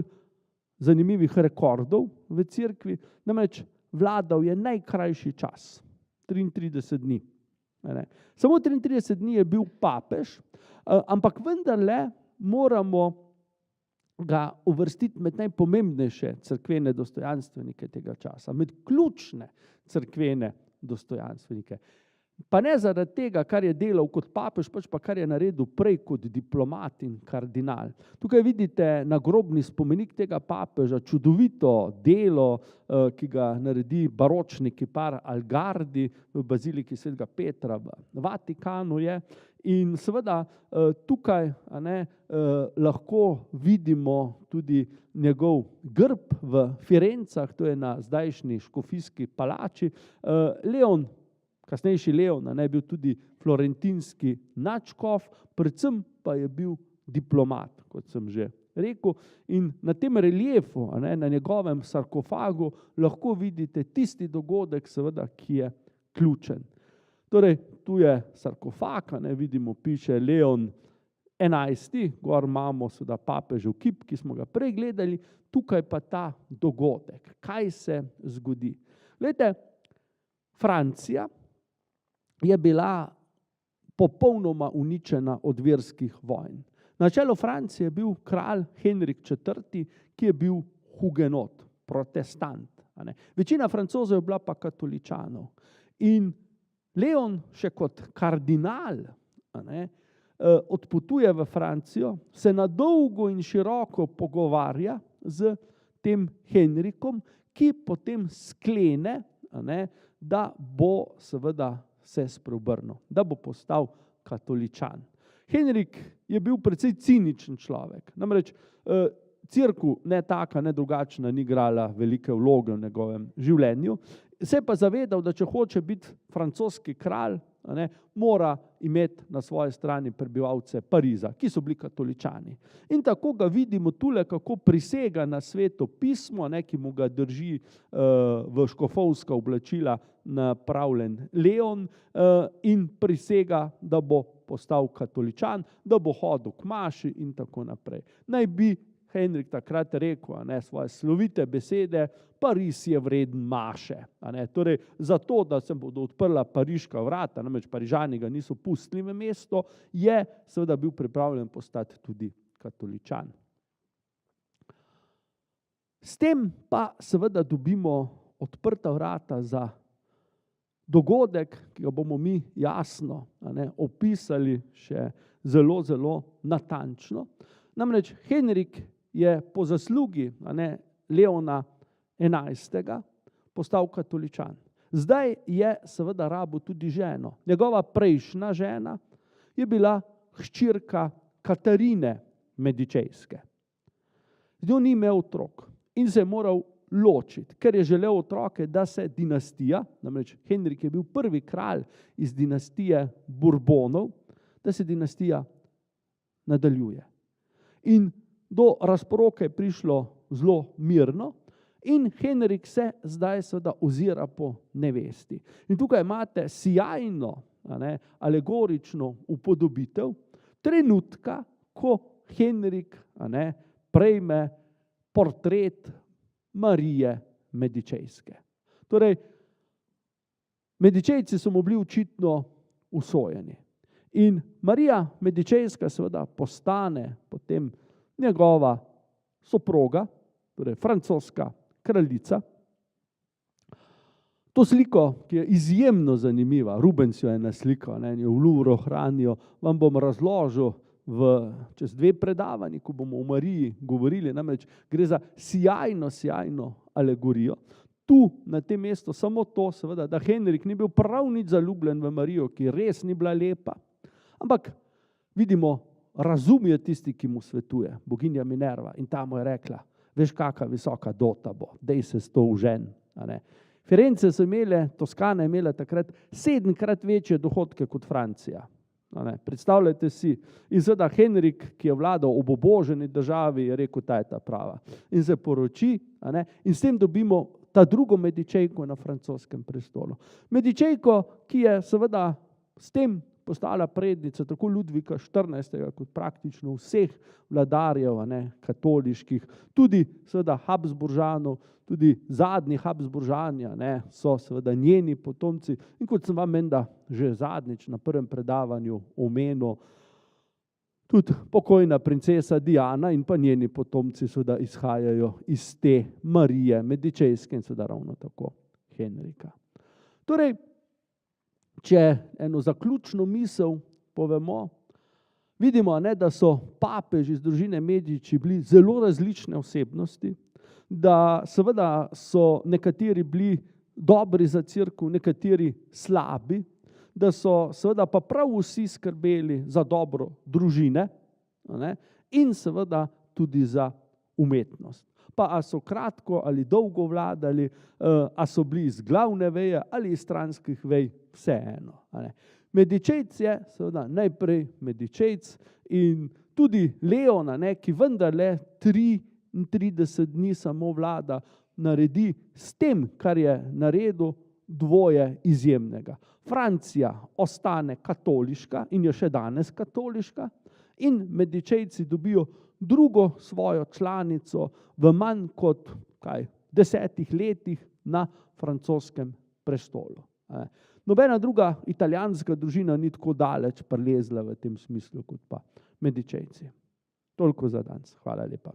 zanimivih rekordov v cerkvi, namreč vladal je najkrajši čas, 33 dni. Samo 33 dni je bil papež, ampak vendarle moramo ga uvrstiti med najpomembnejše cerkvene dostojanstvenike tega časa, med ključne cerkvene dostojanstvenike. Pa ne zaradi tega, kar je delal kot papež, pač pa kar je naredil prej kot diplomat in kardinal. Tukaj vidite nagrobni spomenik tega papeža, čudovito delo, ki ga naredi baročni kipar Algardi v baziliki svetega Petra v Vatikanu je. In seveda tukaj lahko vidimo tudi njegov grb v Firencah, to je na zdajšnji škofijski palači. Kasnejši Leon je bil tudi florentinski nadškof, predvsem pa je bil diplomat, kot sem že rekel. In na tem reliefu, na njegovem sarkofagu lahko vidite tisti dogodek, seveda, ki je ključen. Torej, tu je sarkofag, vidimo, piše Leon XI, gor imamo seveda papežev kip, ki smo ga prej gledali, tukaj pa ta dogodek. Kaj se zgodi? Glejte, Francija je bila popolnoma uničena od verskih vojn. Na čelu Francije je bil kralj Henrik IV., ki je bil hugenot, protestant. Večina Francozov je bila pa katoličanov. In Leon še kot kardinal odpotuje v Francijo, se na dolgo in široko pogovarja z tem Henrikom, ki potem sklene, da bo seveda se spreobrnil, da bo postal katoličan. Henrik je bil precej ciničen človek. Namreč cerkev ne taka, ne drugačna ni igrala velike vloge v njegovem življenju. Se je pa zavedal, da če hoče biti francoski kralj, mora imeti na svoji strani prebivalce Pariza, ki so bili katoličani. In tako ga vidimo tule, kako prisega na Sveto pismo, ki mu ga drži v škofovska oblačila napravljen Leon in prisega, da bo postal katoličan, da bo hodil k maši in tako naprej. Naj bi Henrik takrat rekel svoje slovite besede, Pariz je vreden maše. Torej, zato, da se bodo odprla pariška vrata, namreč Parižani ga niso pustili v mesto, je seveda bil pripravljen postati tudi katoličan. S tem pa seveda dobimo odprta vrata za dogodek, ki ga bomo mi jasno opisali še zelo, zelo natančno. Namreč Henrik je po zaslugi Leona XI. Postal katoličan. Zdaj je seveda rabil tudi ženo. Njegova prejšnja žena je bila hčerka Katarine Medičejske. Z njo ni imel otrok in se je moral ločiti, ker je želel otroke, da se dinastija, namreč Henrik je bil prvi kralj iz dinastije Bourbonov, da se dinastija nadaljuje. In do razporoke je prišlo zelo mirno in Henrik se zdaj seveda ozira po nevesti. In tukaj imate sijajno, alegorično upodobitev trenutka, ko Henrik prejme portret Marije Medičejske. Torej, Medičejci so mu bili očitno usojeni. In Marija Medičejska seveda postane potem njegova soproga, torej francoska kraljica. To sliko, ki je izjemno zanimiva, Rubens jo je naslikal, jo v Louvru hranijo, vam bom razložil čez 2 predavanji, ko bomo o Mariji govorili, namreč gre za sijajno alegorijo. Tu na tem mestu samo to, seveda, da Henrik ni bil prav nič zaljubljen v Marijo, ki res ni bila lepa, ampak vidimo, razum je tisti, ki mu svetuje, boginja Minerva, in ta mu je rekla, veš, kakva visoka dota bo, dej se s to užen. Firence so imele, Toskana je imela takrat 7-krat večje dohodke kot Francija. Predstavljajte si, in seveda Henrik, ki je vladal ob oboženi državi, je rekel, ta je ta prava. In se poroči, in s tem dobimo ta drugo Medičejko na francoskem prestolu. Medičejko, ki je seveda s tem postala prednica tako Ludvika XIV. Kot praktično vseh vladarjev, katoliških, tudi seveda Habsburžanov, tudi zadnji Habsburžani so seveda njeni potomci. In kot sem vam menda že zadnjič na prvem predavanju omenil, tudi pokojna princesa Diana in pa njeni potomci seveda izhajajo iz te Marije Medičejske in seveda ravno tako Henrika. Torej, če eno zaključno misel povemo, vidimo, da so papeži iz družine Mediči bili zelo različne osebnosti, da seveda so nekateri bili dobri za cerkev, nekateri slabi, da so seveda pa prav vsi skrbeli za dobro družine in seveda tudi za umetnost. Pa a so kratko ali dolgo vladali, a so bili iz glavne veje ali iz stranskih vej, vseeno. Medičejc je seveda najprej Medičejc in tudi Leon, ki vendarle 33 dni samo vlada, naredi s tem, kar je naredil, dvoje izjemnega. Francija ostane katoliška in je še danes katoliška in Medičejci dobijo drugo svojo članico v manj kot 10 letih na francoskem prestolu. a ne. Nobena druga italijanska družina ni tako daleč prilezla v tem smislu kot pa Medičejci. Toliko za danes. Hvala lepa.